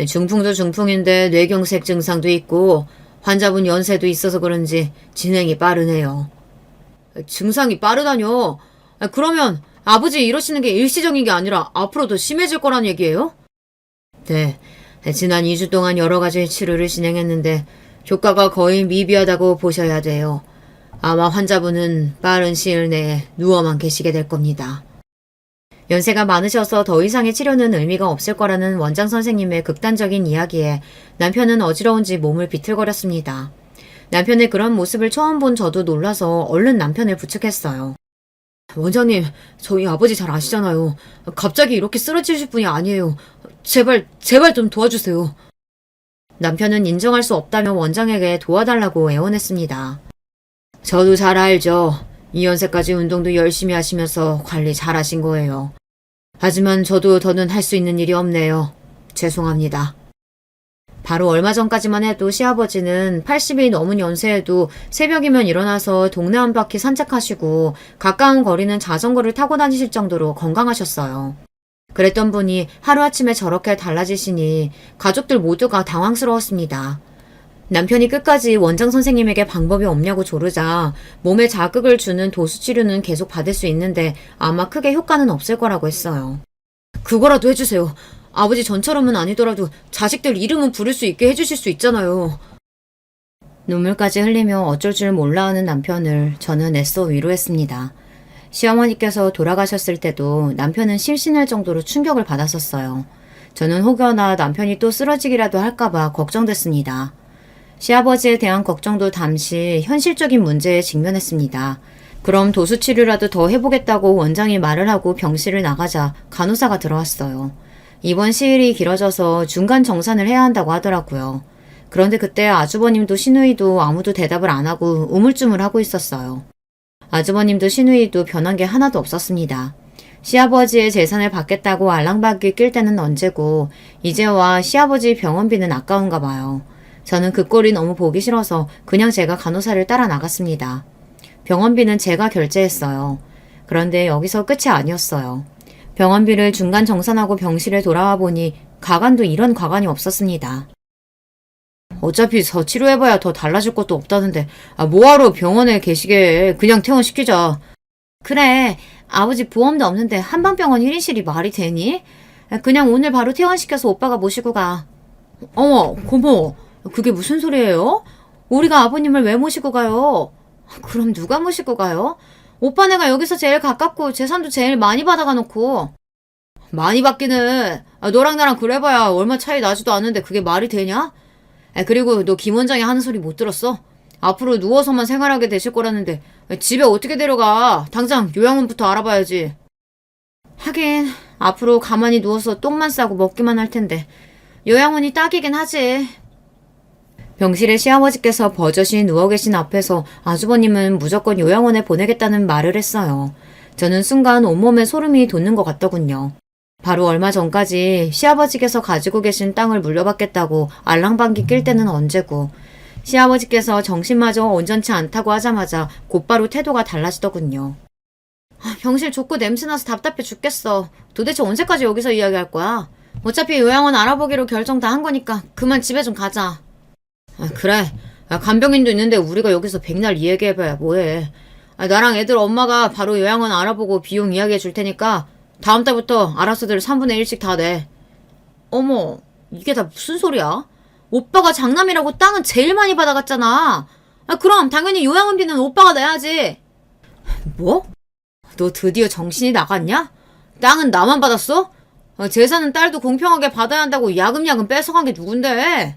중풍도 중풍인데 뇌경색 증상도 있고 환자분 연세도 있어서 그런지 진행이 빠르네요. 증상이 빠르다뇨? 그러면 아버지 이러시는 게 일시적인 게 아니라 앞으로 더 심해질 거란 얘기예요? 네, 지난 2주 동안 여러 가지 치료를 진행했는데 효과가 거의 미비하다고 보셔야 돼요. 아마 환자분은 빠른 시일 내에 누워만 계시게 될 겁니다. 연세가 많으셔서 더 이상의 치료는 의미가 없을 거라는 원장 선생님의 극단적인 이야기에 남편은 어지러운지 몸을 비틀거렸습니다. 남편의 그런 모습을 처음 본 저도 놀라서 얼른 남편을 부축했어요. 원장님, 저희 아버지 잘 아시잖아요. 갑자기 이렇게 쓰러지실 분이 아니에요. 제발 좀 도와주세요. 남편은 인정할 수 없다며 원장에게 도와달라고 애원했습니다. 저도 잘 알죠. 이 연세까지 운동도 열심히 하시면서 관리 잘 하신 거예요. 하지만 저도 더는 할 수 있는 일이 없네요. 죄송합니다. 바로 얼마 전까지만 해도 시아버지는 80이 넘은 연세에도 새벽이면 일어나서 동네 한 바퀴 산책하시고 가까운 거리는 자전거를 타고 다니실 정도로 건강하셨어요. 그랬던 분이 하루아침에 저렇게 달라지시니 가족들 모두가 당황스러웠습니다. 남편이 끝까지 원장 선생님에게 방법이 없냐고 조르자 몸에 자극을 주는 도수치료는 계속 받을 수 있는데 아마 크게 효과는 없을 거라고 했어요. 그거라도 해주세요. 아버지 전처럼은 아니더라도 자식들 이름은 부를 수 있게 해주실 수 있잖아요. 눈물까지 흘리며 어쩔 줄 몰라 하는 남편을 저는 애써 위로했습니다. 시어머니께서 돌아가셨을 때도 남편은 실신할 정도로 충격을 받았었어요. 저는 혹여나 남편이 또 쓰러지기라도 할까봐 걱정됐습니다. 시아버지에 대한 걱정도 잠시 현실적인 문제에 직면했습니다. 그럼 도수치료라도 더 해보겠다고 원장이 말을 하고 병실을 나가자 간호사가 들어왔어요. 입원 시일이 길어져서 중간 정산을 해야 한다고 하더라고요. 그런데 그때 아주버님도 시누이도 아무도 대답을 안 하고 우물쭈물하고 있었어요. 아주버님도 시누이도 변한 게 하나도 없었습니다. 시아버지의 재산을 받겠다고 알랑방귀 낄 때는 언제고 이제와 시아버지 병원비는 아까운가 봐요. 저는 그 꼴이 너무 보기 싫어서 그냥 제가 간호사를 따라 나갔습니다. 병원비는 제가 결제했어요. 그런데 여기서 끝이 아니었어요. 병원비를 중간 정산하고 병실에 돌아와 보니 가관도 이런 가관이 없었습니다. 어차피 더 치료해봐야 더 달라질 것도 없다는데 뭐하러 병원에 계시게 그냥 퇴원시키자. 그래, 아버지 보험도 없는데 한방병원 1인실이 말이 되니? 그냥 오늘 바로 퇴원시켜서 오빠가 모시고 가. 어머, 고모, 그게 무슨 소리예요? 우리가 아버님을 왜 모시고 가요? 그럼 누가 모시고 가요? 오빠네가 여기서 제일 가깝고 재산도 제일 많이 받아가 놓고. 많이 받기는 너랑 나랑 그래봐야 얼마 차이 나지도 않는데 그게 말이 되냐? 그리고 너 김 원장이 하는 소리 못 들었어? 앞으로 누워서만 생활하게 되실 거라는데 집에 어떻게 데려가? 당장 요양원부터 알아봐야지. 하긴 앞으로 가만히 누워서 똥만 싸고 먹기만 할 텐데 요양원이 딱이긴 하지. 병실에 시아버지께서 버젓이 누워 계신 앞에서 아주버님은 무조건 요양원에 보내겠다는 말을 했어요. 저는 순간 온몸에 소름이 돋는 것 같더군요. 바로 얼마 전까지 시아버지께서 가지고 계신 땅을 물려받겠다고 알랑방귀 낄 때는 언제고 시아버지께서 정신마저 온전치 않다고 하자마자 곧바로 태도가 달라지더군요. 병실 좁고 냄새나서 답답해 죽겠어. 도대체 언제까지 여기서 이야기할 거야? 어차피 요양원 알아보기로 결정 다 한 거니까 그만 집에 좀 가자. 그래. 간병인도 있는데 우리가 여기서 백날 이야기해봐야 뭐해. 나랑 애들 엄마가 바로 요양원 알아보고 비용 이야기해 줄 테니까 다음 달부터 알아서들 3분의 1씩 다 내. 어머, 이게 다 무슨 소리야? 오빠가 장남이라고 땅은 제일 많이 받아갔잖아. 그럼 당연히 요양원비는 오빠가 내야지. 뭐? 너 드디어 정신이 나갔냐? 땅은 나만 받았어? 재산은 딸도 공평하게 받아야 한다고 야금야금 뺏어간 게 누군데?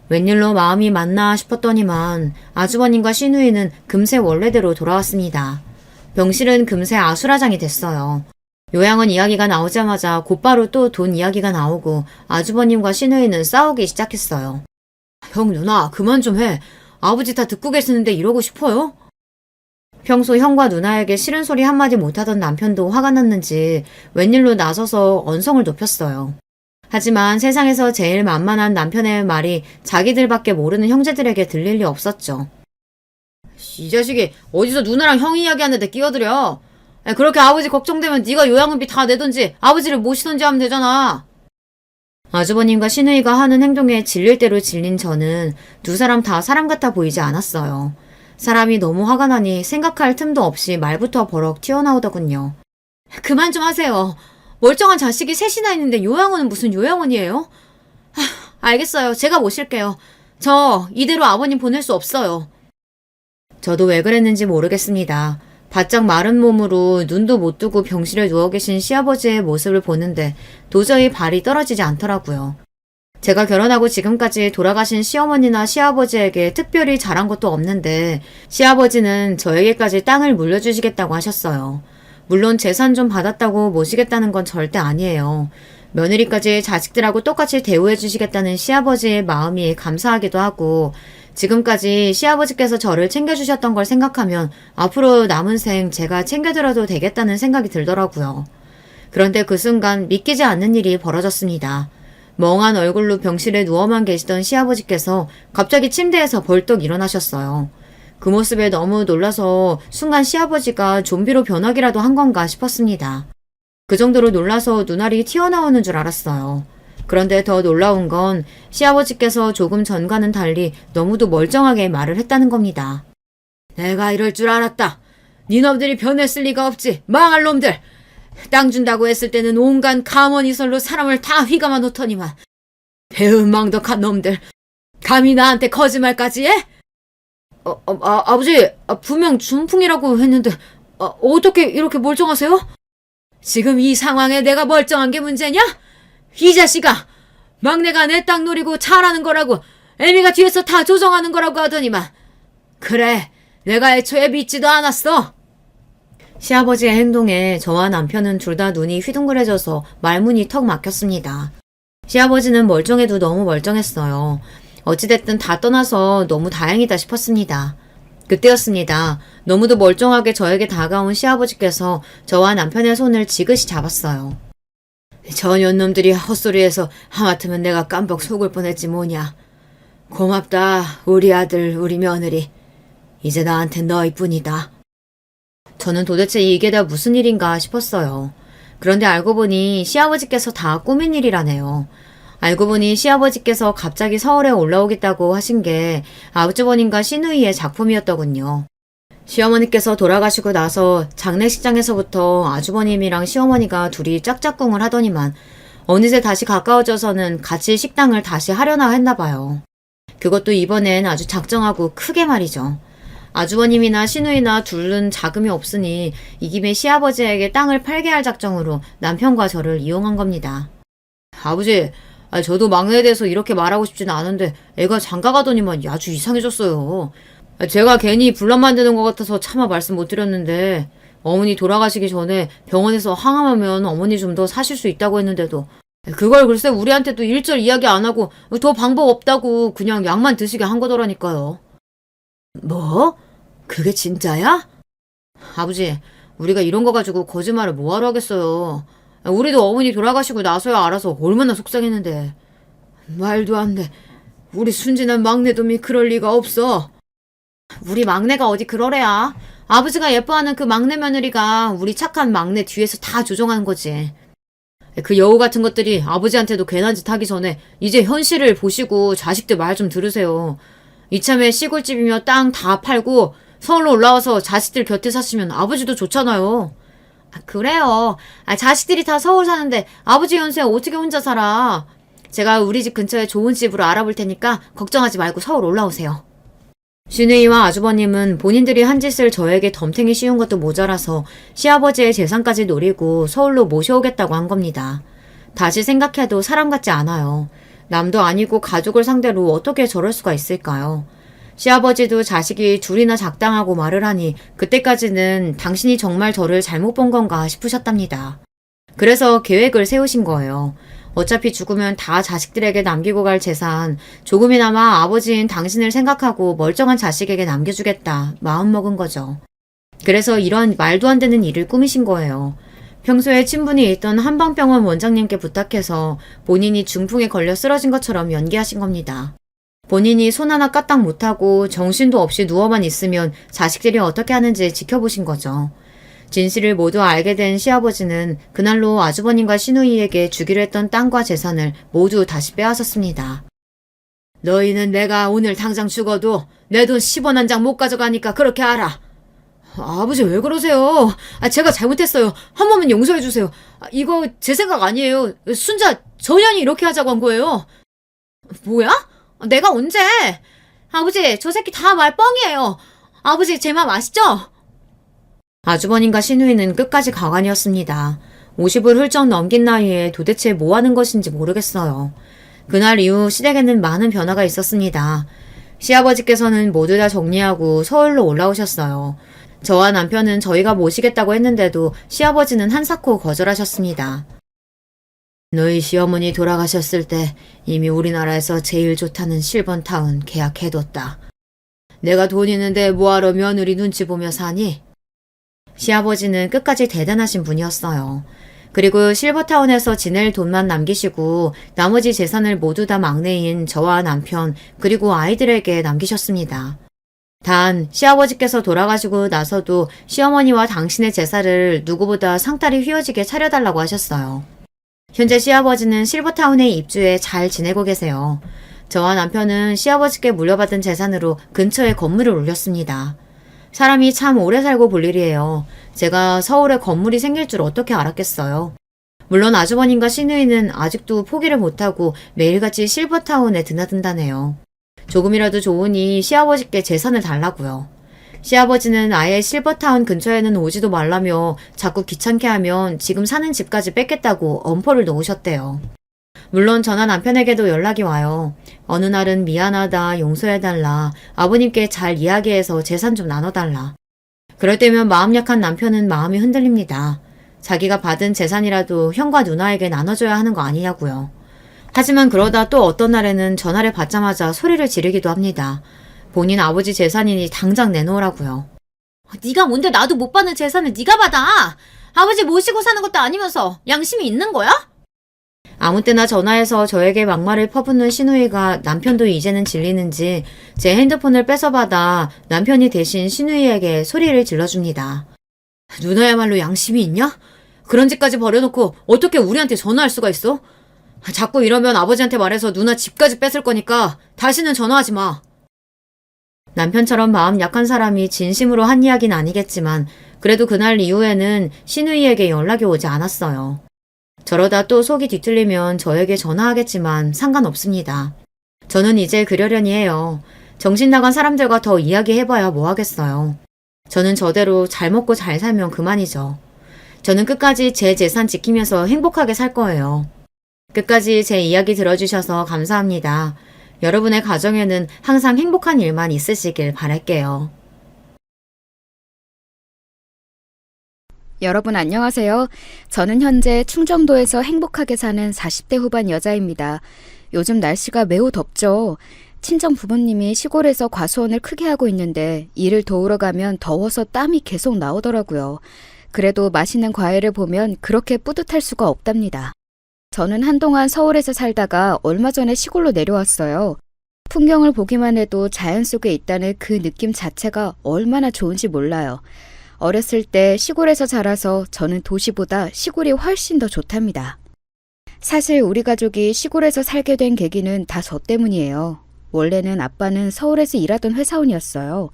웬일로 마음이 맞나 싶었더니만 아주버님과 시누이는 금세 원래대로 돌아왔습니다. 병실은 금세 아수라장이 됐어요. 요양원 이야기가 나오자마자 곧바로 또 돈 이야기가 나오고 아주버님과 시누이는 싸우기 시작했어요. 형 누나 그만 좀 해. 아버지 다 듣고 계시는데 이러고 싶어요? 평소 형과 누나에게 싫은 소리 한마디 못하던 남편도 화가 났는지 웬일로 나서서 언성을 높였어요. 하지만 세상에서 제일 만만한 남편의 말이 자기들밖에 모르는 형제들에게 들릴 리 없었죠. 이 자식이 어디서 누나랑 형 이야기하는데 끼어들여. 그렇게 아버지 걱정되면 네가 요양원비 다 내던지 아버지를 모시던지 하면 되잖아. 아주버님과 시누이가 하는 행동에 질릴 대로 질린 저는 두 사람 다 사람 같아 보이지 않았어요. 사람이 너무 화가 나니 생각할 틈도 없이 말부터 버럭 튀어나오더군요. 그만 좀 하세요. 멀쩡한 자식이 셋이나 있는데 요양원은 무슨 요양원이에요? 알겠어요. 제가 모실게요. 저 이대로 아버님 보낼 수 없어요. 저도 왜 그랬는지 모르겠습니다. 바짝 마른 몸으로 눈도 못 뜨고 병실에 누워 계신 시아버지의 모습을 보는데 도저히 발이 떨어지지 않더라고요. 제가 결혼하고 지금까지 돌아가신 시어머니나 시아버지에게 특별히 잘한 것도 없는데 시아버지는 저에게까지 땅을 물려주시겠다고 하셨어요. 물론 재산 좀 받았다고 모시겠다는 건 절대 아니에요. 며느리까지 자식들하고 똑같이 대우해 주시겠다는 시아버지의 마음이 감사하기도 하고 지금까지 시아버지께서 저를 챙겨주셨던 걸 생각하면 앞으로 남은 생 제가 챙겨드려도 되겠다는 생각이 들더라고요. 그런데 그 순간 믿기지 않는 일이 벌어졌습니다. 멍한 얼굴로 병실에 누워만 계시던 시아버지께서 갑자기 침대에서 벌떡 일어나셨어요. 그 모습에 너무 놀라서 순간 시아버지가 좀비로 변하기라도 한 건가 싶었습니다. 그 정도로 놀라서 눈알이 튀어나오는 줄 알았어요. 그런데 더 놀라운 건 시아버지께서 조금 전과는 달리 너무도 멀쩡하게 말을 했다는 겁니다. 내가 이럴 줄 알았다. 니놈들이 변했을 리가 없지. 망할 놈들. 땅 준다고 했을 때는 온갖 가먼이설로 사람을 다 휘감아 놓더니만 배은망덕한 놈들. 감히 나한테 거짓말까지 해? 아버지, 분명 준풍이라고 했는데 어떻게 이렇게 멀쩡하세요? 지금 이 상황에 내가 멀쩡한 게 문제냐? 이 자식아! 막내가 내 땅 노리고 잘하는 거라고 애미가 뒤에서 다 조정하는 거라고 하더니만 그래, 내가 애초에 믿지도 않았어. 시아버지의 행동에 저와 남편은 둘 다 눈이 휘둥그레져서 말문이 턱 막혔습니다. 시아버지는 멀쩡해도 너무 멀쩡했어요. 어찌됐든 다 떠나서 너무 다행이다 싶었습니다. 그때였습니다. 너무도 멀쩡하게 저에게 다가온 시아버지께서 저와 남편의 손을 지그시 잡았어요. 저 년놈들이 헛소리해서 하마터면 내가 깜빡 속을 뻔했지 뭐냐. 고맙다 우리 아들 우리 며느리. 이제 나한텐 너희뿐이다. 저는 도대체 이게 다 무슨 일인가 싶었어요. 그런데 알고 보니 시아버지께서 다 꾸민 일이라네요. 알고 보니 시아버지께서 갑자기 서울에 올라오겠다고 하신 게 아주버님과 시누이의 작품이었더군요. 시어머니께서 돌아가시고 나서 장례식장에서부터 아주버님이랑 시어머니가 둘이 짝짝꿍을 하더니만 어느새 다시 가까워져서는 같이 식당을 다시 하려나 했나 봐요. 그것도 이번엔 아주 작정하고 크게 말이죠. 아주버님이나 시누이나 둘은 자금이 없으니 이 김에 시아버지에게 땅을 팔게 할 작정으로 남편과 저를 이용한 겁니다. 아버지, 저도 막내에 대해서 이렇게 말하고 싶지는 않은데 애가 장가가더니만 아주 이상해졌어요. 제가 괜히 분란 만드는 것 같아서 차마 말씀 못 드렸는데 어머니 돌아가시기 전에 병원에서 항암하면 어머니 좀 더 사실 수 있다고 했는데도 그걸 글쎄 우리한테도 일절 이야기 안 하고 더 방법 없다고 그냥 약만 드시게 한 거더라니까요. 뭐? 그게 진짜야? 아버지, 우리가 이런 거 가지고 거짓말을 뭐하러 하겠어요. 우리도 어머니 돌아가시고 나서야 알아서 얼마나 속상했는데. 말도 안 돼. 우리 순진한 막내놈이 그럴 리가 없어. 우리 막내가 어디 그러래야. 아버지가 예뻐하는 그 막내 며느리가 우리 착한 막내 뒤에서 다 조종하는 거지. 그 여우 같은 것들이 아버지한테도 괜한 짓 하기 전에 이제 현실을 보시고 자식들 말 좀 들으세요. 이참에 시골집이며 땅 다 팔고 서울로 올라와서 자식들 곁에 사시면 아버지도 좋잖아요. 그래요. 자식들이 다 서울 사는데 아버지 연세에 어떻게 혼자 살아. 제가 우리 집 근처에 좋은 집으로 알아볼 테니까 걱정하지 말고 서울 올라오세요. 시누이와 아주버님은 본인들이 한 짓을 저에게 덤탱이 씌운 것도 모자라서 시아버지의 재산까지 노리고 서울로 모셔오겠다고 한 겁니다. 다시 생각해도 사람 같지 않아요. 남도 아니고 가족을 상대로 어떻게 저럴 수가 있을까요? 시아버지도 자식이 둘이나 작당하고 말을 하니 그때까지는 당신이 정말 저를 잘못 본 건가 싶으셨답니다. 그래서 계획을 세우신 거예요. 어차피 죽으면 다 자식들에게 남기고 갈 재산, 조금이나마 아버지인 당신을 생각하고 멀쩡한 자식에게 남겨주겠다 마음먹은 거죠. 그래서 이런 말도 안 되는 일을 꾸미신 거예요. 평소에 친분이 있던 한방병원 원장님께 부탁해서 본인이 중풍에 걸려 쓰러진 것처럼 연기하신 겁니다. 본인이 손 하나 까딱 못하고 정신도 없이 누워만 있으면 자식들이 어떻게 하는지 지켜보신 거죠. 진실을 모두 알게 된 시아버지는 그날로 아주버님과 시누이에게 주기로 했던 땅과 재산을 모두 다시 빼앗았습니다. 너희는 내가 오늘 당장 죽어도 내 돈 10원 한 장 못 가져가니까 그렇게 알아. 아버지 왜 그러세요? 제가 잘못했어요. 한 번만 용서해 주세요. 이거 제 생각 아니에요. 순자 전현이 이렇게 하자고 한 거예요. 뭐야? 내가 언제? 아버지 저 새끼 다 말 뻥이에요. 아버지 제 맘 아시죠? 아주버님과 시누이는 끝까지 가관이었습니다. 50을 훌쩍 넘긴 나이에 도대체 뭐 하는 것인지 모르겠어요. 그날 이후 시댁에는 많은 변화가 있었습니다. 시아버지께서는 모두 다 정리하고 서울로 올라오셨어요. 저와 남편은 저희가 모시겠다고 했는데도 시아버지는 한사코 거절하셨습니다. 너희 시어머니 돌아가셨을 때 이미 우리나라에서 제일 좋다는 실버타운 계약해뒀다. 내가 돈 있는데 뭐하러 며느리 눈치 보며 사니? 시아버지는 끝까지 대단하신 분이었어요. 그리고 실버타운에서 지낼 돈만 남기시고 나머지 재산을 모두 다 막내인 저와 남편 그리고 아이들에게 남기셨습니다. 단 시아버지께서 돌아가시고 나서도 시어머니와 당신의 제사를 누구보다 상다리 휘어지게 차려달라고 하셨어요. 현재 시아버지는 실버타운에 입주해 잘 지내고 계세요. 저와 남편은 시아버지께 물려받은 재산으로 근처에 건물을 올렸습니다. 사람이 참 오래 살고 볼 일이에요. 제가 서울에 건물이 생길 줄 어떻게 알았겠어요. 물론 아주버님과 시누이는 아직도 포기를 못하고 매일같이 실버타운에 드나든다네요. 조금이라도 좋으니 시아버지께 재산을 달라고요. 시아버지는 아예 실버타운 근처에는 오지도 말라며 자꾸 귀찮게 하면 지금 사는 집까지 뺏겠다고 엄포를 놓으셨대요. 물론 저나 남편에게도 연락이 와요. 어느 날은 미안하다, 용서해달라, 아버님께 잘 이야기해서 재산 좀 나눠달라. 그럴 때면 마음 약한 남편은 마음이 흔들립니다. 자기가 받은 재산이라도 형과 누나에게 나눠줘야 하는 거 아니냐고요. 하지만 그러다 또 어떤 날에는 전화를 받자마자 소리를 지르기도 합니다. 본인 아버지 재산이니 당장 내놓으라고요. 네가 뭔데 나도 못 받는 재산을 네가 받아! 아버지 모시고 사는 것도 아니면서 양심이 있는 거야? 아무 때나 전화해서 저에게 막말을 퍼붓는 시누이가 남편도 이제는 질리는지 제 핸드폰을 뺏어받아 남편이 대신 시누이에게 소리를 질러줍니다. 누나야말로 양심이 있냐? 그런 짓까지 버려놓고 어떻게 우리한테 전화할 수가 있어? 자꾸 이러면 아버지한테 말해서 누나 집까지 뺏을 거니까 다시는 전화하지 마. 남편처럼 마음 약한 사람이 진심으로 한 이야기는 아니겠지만 그래도 그날 이후에는 시누이에게 연락이 오지 않았어요. 저러다 또 속이 뒤틀리면 저에게 전화하겠지만 상관없습니다. 저는 이제 그러려니 해요. 정신 나간 사람들과 더 이야기해봐야 뭐 하겠어요. 저는 저대로 잘 먹고 잘 살면 그만이죠. 저는 끝까지 제 재산 지키면서 행복하게 살 거예요. 끝까지 제 이야기 들어주셔서 감사합니다. 여러분의 가정에는 항상 행복한 일만 있으시길 바랄게요. 여러분 안녕하세요. 저는 현재 충정도에서 행복하게 사는 40대 후반 여자입니다. 요즘 날씨가 매우 덥죠. 친정 부모님이 시골에서 과수원을 크게 하고 있는데 일을 도우러 가면 더워서 땀이 계속 나오더라고요. 그래도 맛있는 과일을 보면 그렇게 뿌듯할 수가 없답니다. 저는 한동안 서울에서 살다가 얼마 전에 시골로 내려왔어요. 풍경을 보기만 해도 자연 속에 있다는 그 느낌 자체가 얼마나 좋은지 몰라요. 어렸을 때 시골에서 자라서 저는 도시보다 시골이 훨씬 더 좋답니다. 사실 우리 가족이 시골에서 살게 된 계기는 다 저 때문이에요. 원래는 아빠는 서울에서 일하던 회사원이었어요.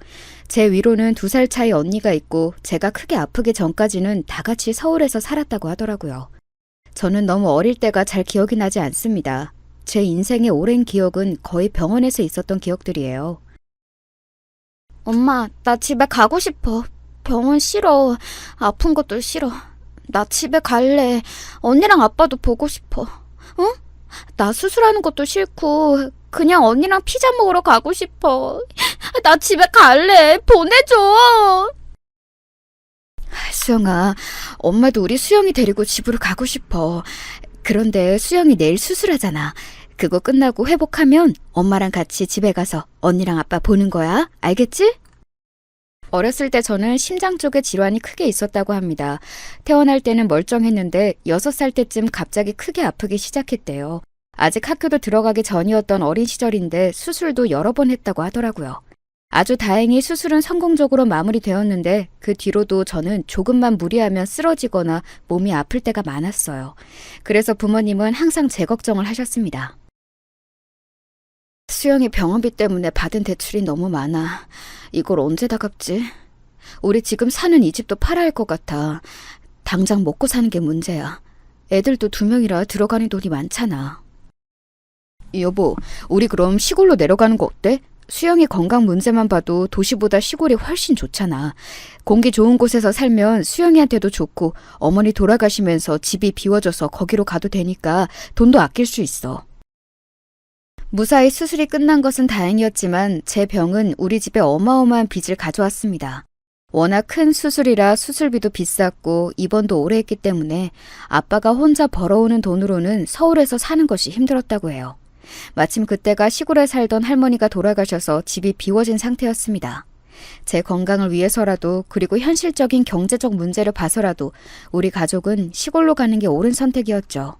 제 위로는 2살 차이 언니가 있고 제가 크게 아프기 전까지는 다 같이 서울에서 살았다고 하더라고요. 저는 너무 어릴 때가 잘 기억이 나지 않습니다. 제 인생의 오랜 기억은 거의 병원에서 있었던 기억들이에요. 엄마, 나 집에 가고 싶어. 병원 싫어. 아픈 것도 싫어. 나 집에 갈래. 언니랑 아빠도 보고 싶어. 응? 나 수술하는 것도 싫고 그냥 언니랑 피자 먹으러 가고 싶어. 나 집에 갈래. 보내줘. 수영아, 엄마도 우리 수영이 데리고 집으로 가고 싶어. 그런데 수영이 내일 수술하잖아. 그거 끝나고 회복하면 엄마랑 같이 집에 가서 언니랑 아빠 보는 거야. 알겠지? 어렸을 때 저는 심장 쪽에 질환이 크게 있었다고 합니다. 태어날 때는 멀쩡했는데 6살 때쯤 갑자기 크게 아프기 시작했대요. 아직 학교도 들어가기 전이었던 어린 시절인데 수술도 여러 번 했다고 하더라고요. 아주 다행히 수술은 성공적으로 마무리되었는데 그 뒤로도 저는 조금만 무리하면 쓰러지거나 몸이 아플 때가 많았어요. 그래서 부모님은 항상 제 걱정을 하셨습니다. 수영이 병원비 때문에 받은 대출이 너무 많아. 이걸 언제 다 갚지? 우리 지금 사는 이 집도 팔아야 할 것 같아. 당장 먹고 사는 게 문제야. 애들도 2명이라 들어가는 돈이 많잖아. 여보, 우리 그럼 시골로 내려가는 거 어때? 수영이 건강 문제만 봐도 도시보다 시골이 훨씬 좋잖아. 공기 좋은 곳에서 살면 수영이한테도 좋고 어머니 돌아가시면서 집이 비워져서 거기로 가도 되니까 돈도 아낄 수 있어. 무사히 수술이 끝난 것은 다행이었지만 제 병은 우리 집에 어마어마한 빚을 가져왔습니다. 워낙 큰 수술이라 수술비도 비쌌고 입원도 오래 했기 때문에 아빠가 혼자 벌어오는 돈으로는 서울에서 사는 것이 힘들었다고 해요. 마침 그때가 시골에 살던 할머니가 돌아가셔서 집이 비워진 상태였습니다. 제 건강을 위해서라도 그리고 현실적인 경제적 문제를 봐서라도 우리 가족은 시골로 가는 게 옳은 선택이었죠.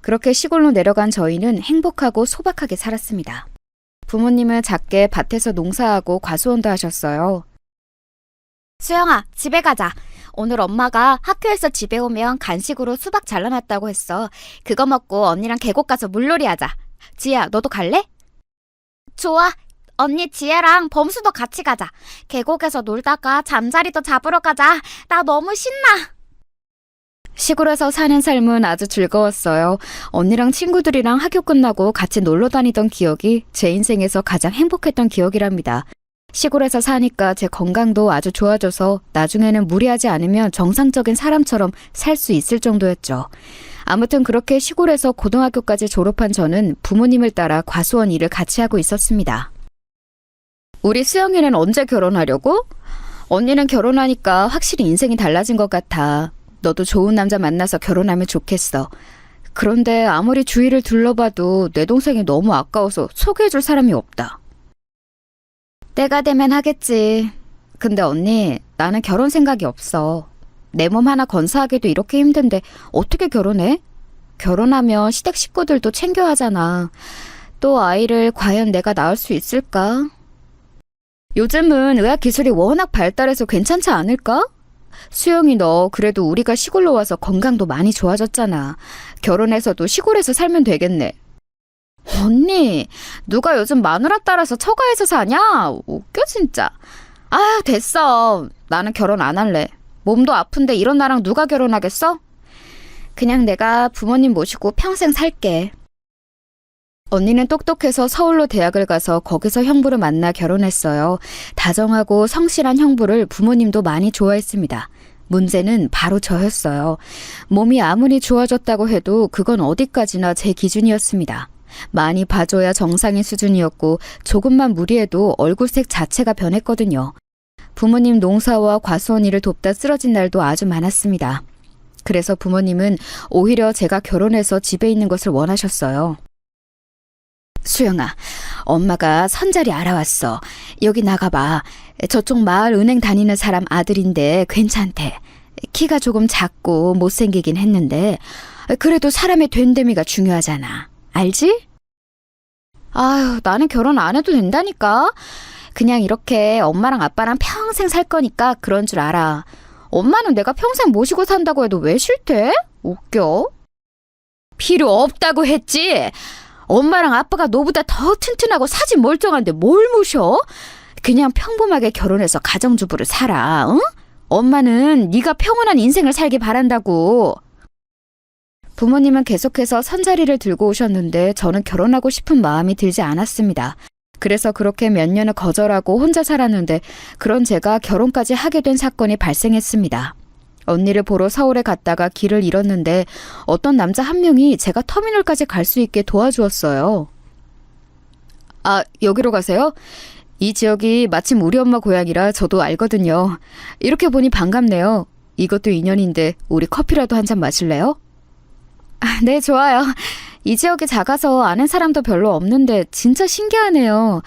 그렇게 시골로 내려간 저희는 행복하고 소박하게 살았습니다. 부모님은 작게 밭에서 농사하고 과수원도 하셨어요. 수영아, 집에 가자. 오늘 엄마가 학교에서 집에 오면 간식으로 수박 잘라놨다고 했어. 그거 먹고 언니랑 계곡 가서 물놀이 하자. 지혜야, 너도 갈래? 좋아. 언니 지혜랑 범수도 같이 가자. 계곡에서 놀다가 잠자리도 잡으러 가자. 나 너무 신나. 시골에서 사는 삶은 아주 즐거웠어요. 언니랑 친구들이랑 학교 끝나고 같이 놀러 다니던 기억이 제 인생에서 가장 행복했던 기억이랍니다. 시골에서 사니까 제 건강도 아주 좋아져서 나중에는 무리하지 않으면 정상적인 사람처럼 살 수 있을 정도였죠. 아무튼 그렇게 시골에서 고등학교까지 졸업한 저는 부모님을 따라 과수원 일을 같이 하고 있었습니다. 우리 수영이는 언제 결혼하려고? 언니는 결혼하니까 확실히 인생이 달라진 것 같아. 너도 좋은 남자 만나서 결혼하면 좋겠어. 그런데 아무리 주위를 둘러봐도 내 동생이 너무 아까워서 소개해줄 사람이 없다. 때가 되면 하겠지. 근데 언니, 나는 결혼 생각이 없어. 내 몸 하나 건사하기도 이렇게 힘든데 어떻게 결혼해? 결혼하면 시댁 식구들도 챙겨야 하잖아. 또 아이를 과연 내가 낳을 수 있을까? 요즘은 의학기술이 워낙 발달해서 괜찮지 않을까? 수영이 너 그래도 우리가 시골로 와서 건강도 많이 좋아졌잖아. 결혼해서도 시골에서 살면 되겠네. 언니, 누가 요즘 마누라 따라서 처가에서 사냐? 웃겨 진짜. 아, 됐어. 나는 결혼 안 할래. 몸도 아픈데 이런 나랑 누가 결혼하겠어? 그냥 내가 부모님 모시고 평생 살게. 언니는 똑똑해서 서울로 대학을 가서 거기서 형부를 만나 결혼했어요. 다정하고 성실한 형부를 부모님도 많이 좋아했습니다. 문제는 바로 저였어요. 몸이 아무리 좋아졌다고 해도 그건 어디까지나 제 기준이었습니다. 많이 봐줘야 정상인 수준이었고 조금만 무리해도 얼굴색 자체가 변했거든요. 부모님 농사와 과수원 일을 돕다 쓰러진 날도 아주 많았습니다. 그래서 부모님은 오히려 제가 결혼해서 집에 있는 것을 원하셨어요. 수영아, 엄마가 선자리 알아왔어. 여기 나가봐. 저쪽 마을 은행 다니는 사람 아들인데 괜찮대. 키가 조금 작고 못생기긴 했는데 그래도 사람의 된데미가 중요하잖아. 알지? 아유, 나는 결혼 안 해도 된다니까. 그냥 이렇게 엄마랑 아빠랑 평생 살 거니까 그런 줄 알아. 엄마는 내가 평생 모시고 산다고 해도 왜 싫대? 웃겨. 필요 없다고 했지. 엄마랑 아빠가 너보다 더 튼튼하고 사진 멀쩡한데 뭘 모셔? 그냥 평범하게 결혼해서 가정주부를 살아. 응? 엄마는 네가 평온한 인생을 살길 바란다고. 부모님은 계속해서 선자리를 들고 오셨는데 저는 결혼하고 싶은 마음이 들지 않았습니다. 그래서 그렇게 몇 년을 거절하고 혼자 살았는데 그런 제가 결혼까지 하게 된 사건이 발생했습니다. 언니를 보러 서울에 갔다가 길을 잃었는데 어떤 남자 한 명이 제가 터미널까지 갈 수 있게 도와주었어요. 아, 여기로 가세요? 이 지역이 마침 우리 엄마 고향이라 저도 알거든요. 이렇게 보니 반갑네요. 이것도 인연인데 우리 커피라도 한 잔 마실래요? 아, 네, 좋아요. 이 지역이 작아서 아는 사람도 별로 없는데 진짜 신기하네요.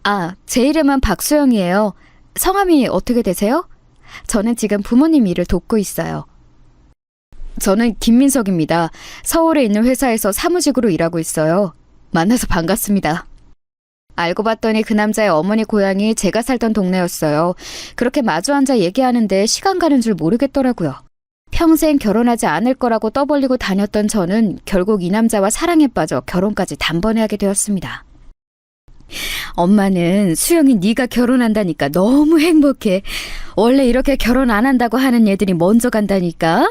아, 제 이름은 박수영이에요. 성함이 어떻게 되세요? 저는 지금 부모님 일을 돕고 있어요. 저는 김민석입니다. 서울에 있는 회사에서 사무직으로 일하고 있어요. 만나서 반갑습니다. 알고 봤더니 그 남자의 어머니 고향이 제가 살던 동네였어요. 그렇게 마주 앉아 얘기하는데 시간 가는 줄 모르겠더라고요. 평생 결혼하지 않을 거라고 떠벌리고 다녔던 저는 결국 이 남자와 사랑에 빠져 결혼까지 단번에 하게 되었습니다. 엄마는 수영이 네가 결혼한다니까 너무 행복해. 원래 이렇게 결혼 안 한다고 하는 애들이 먼저 간다니까.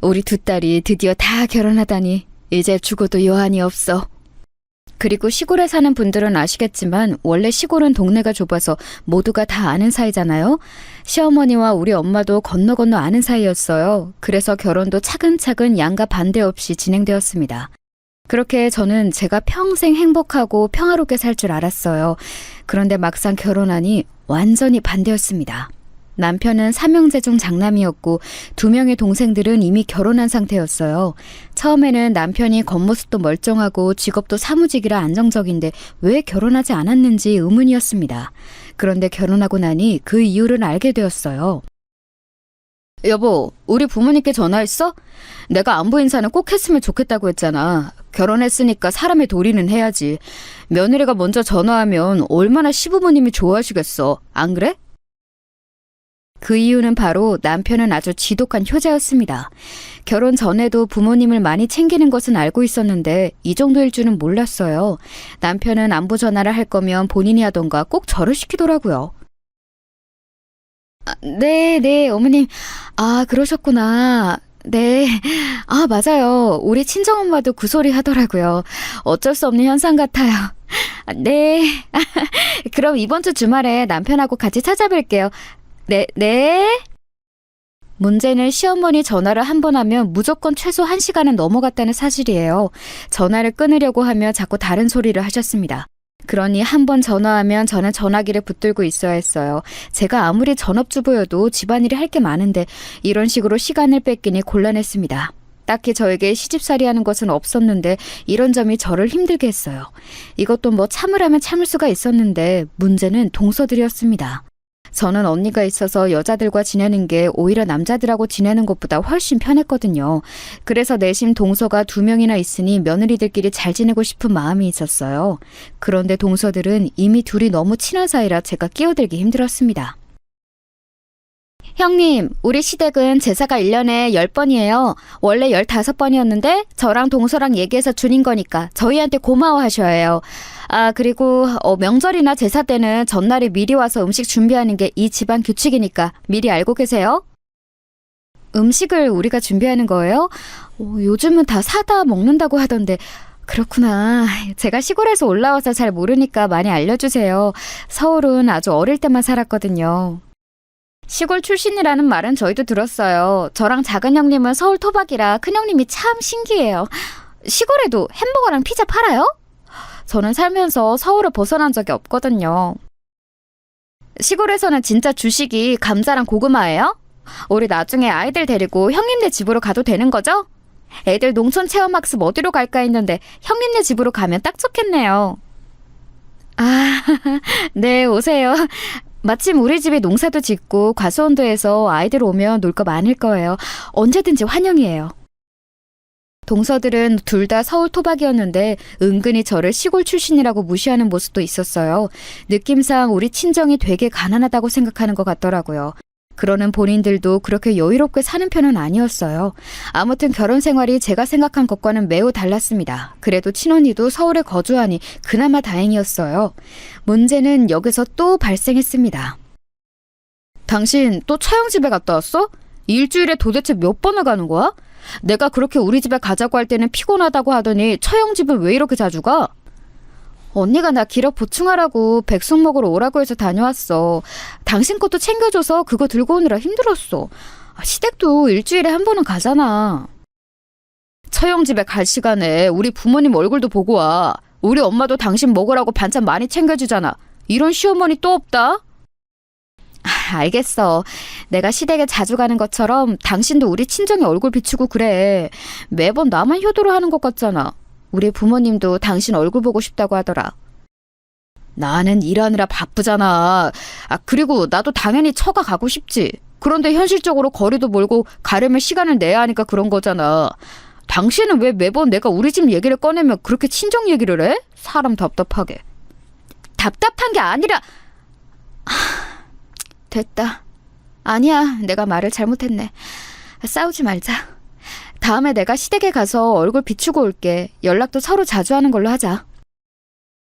우리 두 딸이 드디어 다 결혼하다니 이제 죽어도 여한이 없어. 그리고 시골에 사는 분들은 아시겠지만 원래 시골은 동네가 좁아서 모두가 다 아는 사이잖아요. 시어머니와 우리 엄마도 건너 건너 아는 사이였어요. 그래서 결혼도 차근차근 양가 반대 없이 진행되었습니다. 그렇게 저는 제가 평생 행복하고 평화롭게 살 줄 알았어요. 그런데 막상 결혼하니 완전히 반대였습니다. 남편은 삼형제 중 장남이었고 2명의 동생들은 이미 결혼한 상태였어요. 처음에는 남편이 겉모습도 멀쩡하고 직업도 사무직이라 안정적인데 왜 결혼하지 않았는지 의문이었습니다. 그런데 결혼하고 나니 그 이유를 알게 되었어요. 여보, 우리 부모님께 전화했어? 내가 안부 인사는 꼭 했으면 좋겠다고 했잖아. 결혼했으니까 사람의 도리는 해야지. 며느리가 먼저 전화하면 얼마나 시부모님이 좋아하시겠어. 안 그래? 그 이유는 바로 남편은 아주 지독한 효자였습니다. 결혼 전에도 부모님을 많이 챙기는 것은 알고 있었는데 이 정도일 줄은 몰랐어요. 남편은 안부 전화를 할 거면 본인이 하던가 꼭 저를 시키더라고요. 네, 어머님. 아, 그러셨구나. 네. 아, 맞아요. 우리 친정엄마도 그 소리 하더라고요. 어쩔 수 없는 현상 같아요. 네. 그럼 이번 주 주말에 남편하고 같이 찾아뵐게요. 네. 문제는 시어머니 전화를 한 번 하면 무조건 최소 1시간은 넘어갔다는 사실이에요. 전화를 끊으려고 하며 자꾸 다른 소리를 하셨습니다. 그러니 한 번 전화하면 저는 전화기를 붙들고 있어야 했어요. 제가 아무리 전업주부여도 집안일이 할 게 많은데 이런 식으로 시간을 뺏기니 곤란했습니다. 딱히 저에게 시집살이 하는 것은 없었는데 이런 점이 저를 힘들게 했어요. 이것도 뭐 참으라면 참을 수가 있었는데 문제는 동서들이었습니다. 저는 언니가 있어서 여자들과 지내는 게 오히려 남자들하고 지내는 것보다 훨씬 편했거든요. 그래서 내심 동서가 2명이나 있으니 며느리들끼리 잘 지내고 싶은 마음이 있었어요. 그런데 동서들은 이미 둘이 너무 친한 사이라 제가 끼어들기 힘들었습니다. 형님, 우리 시댁은 제사가 1년에 10번이에요. 원래 15번이었는데 저랑 동서랑 얘기해서 줄인 거니까 저희한테 고마워하셔야 해요. 아, 그리고 명절이나 제사 때는 전날에 미리 와서 음식 준비하는 게 이 집안 규칙이니까 미리 알고 계세요? 음식을 우리가 준비하는 거예요? 요즘은 다 사다 먹는다고 하던데 그렇구나. 제가 시골에서 올라와서 잘 모르니까 많이 알려주세요. 서울은 아주 어릴 때만 살았거든요. 시골 출신이라는 말은 저희도 들었어요. 저랑 작은 형님은 서울 토박이라 큰 형님이 참 신기해요. 시골에도 햄버거랑 피자 팔아요? 저는 살면서 서울을 벗어난 적이 없거든요. 시골에서는 진짜 주식이 감자랑 고구마예요? 우리 나중에 아이들 데리고 형님네 집으로 가도 되는 거죠? 애들 농촌 체험학습 어디로 갈까 했는데 형님네 집으로 가면 딱 좋겠네요. 아, 네, 오세요. 마침 우리 집에 농사도 짓고 과수원도 해서 아이들 오면 놀 거 많을 거예요. 언제든지 환영이에요. 동서들은 둘 다 서울 토박이었는데 은근히 저를 시골 출신이라고 무시하는 모습도 있었어요. 느낌상 우리 친정이 되게 가난하다고 생각하는 것 같더라고요. 그러는 본인들도 그렇게 여유롭게 사는 편은 아니었어요. 아무튼 결혼 생활이 제가 생각한 것과는 매우 달랐습니다. 그래도 친언니도 서울에 거주하니 그나마 다행이었어요. 문제는 여기서 또 발생했습니다. 당신 또 처형집에 갔다 왔어? 일주일에 도대체 몇 번을 가는 거야? 내가 그렇게 우리 집에 가자고 할 때는 피곤하다고 하더니 처형집은 왜 이렇게 자주 가? 언니가 나 기력 보충하라고 백숙 먹으러 오라고 해서 다녀왔어. 당신 것도 챙겨줘서 그거 들고 오느라 힘들었어. 시댁도 일주일에 한 번은 가잖아. 처형 집에 갈 시간에 우리 부모님 얼굴도 보고 와. 우리 엄마도 당신 먹으라고 반찬 많이 챙겨주잖아. 이런 시어머니 또 없다? 알겠어. 내가 시댁에 자주 가는 것처럼 당신도 우리 친정에 얼굴 비추고 그래. 매번 나만 효도를 하는 것 같잖아. 우리 부모님도 당신 얼굴 보고 싶다고 하더라. 나는 일하느라 바쁘잖아. 그리고 나도 당연히 처가 가고 싶지. 그런데 현실적으로 거리도 멀고 가려면 시간을 내야 하니까 그런 거잖아. 당신은 왜 매번 내가 우리 집 얘기를 꺼내면 그렇게 친정 얘기를 해? 사람 답답하게. 답답한 게 아니라... 됐다. 아니야, 내가 말을 잘못했네. 싸우지 말자. 다음에 내가 시댁에 가서 얼굴 비추고 올게. 연락도 서로 자주 하는 걸로 하자.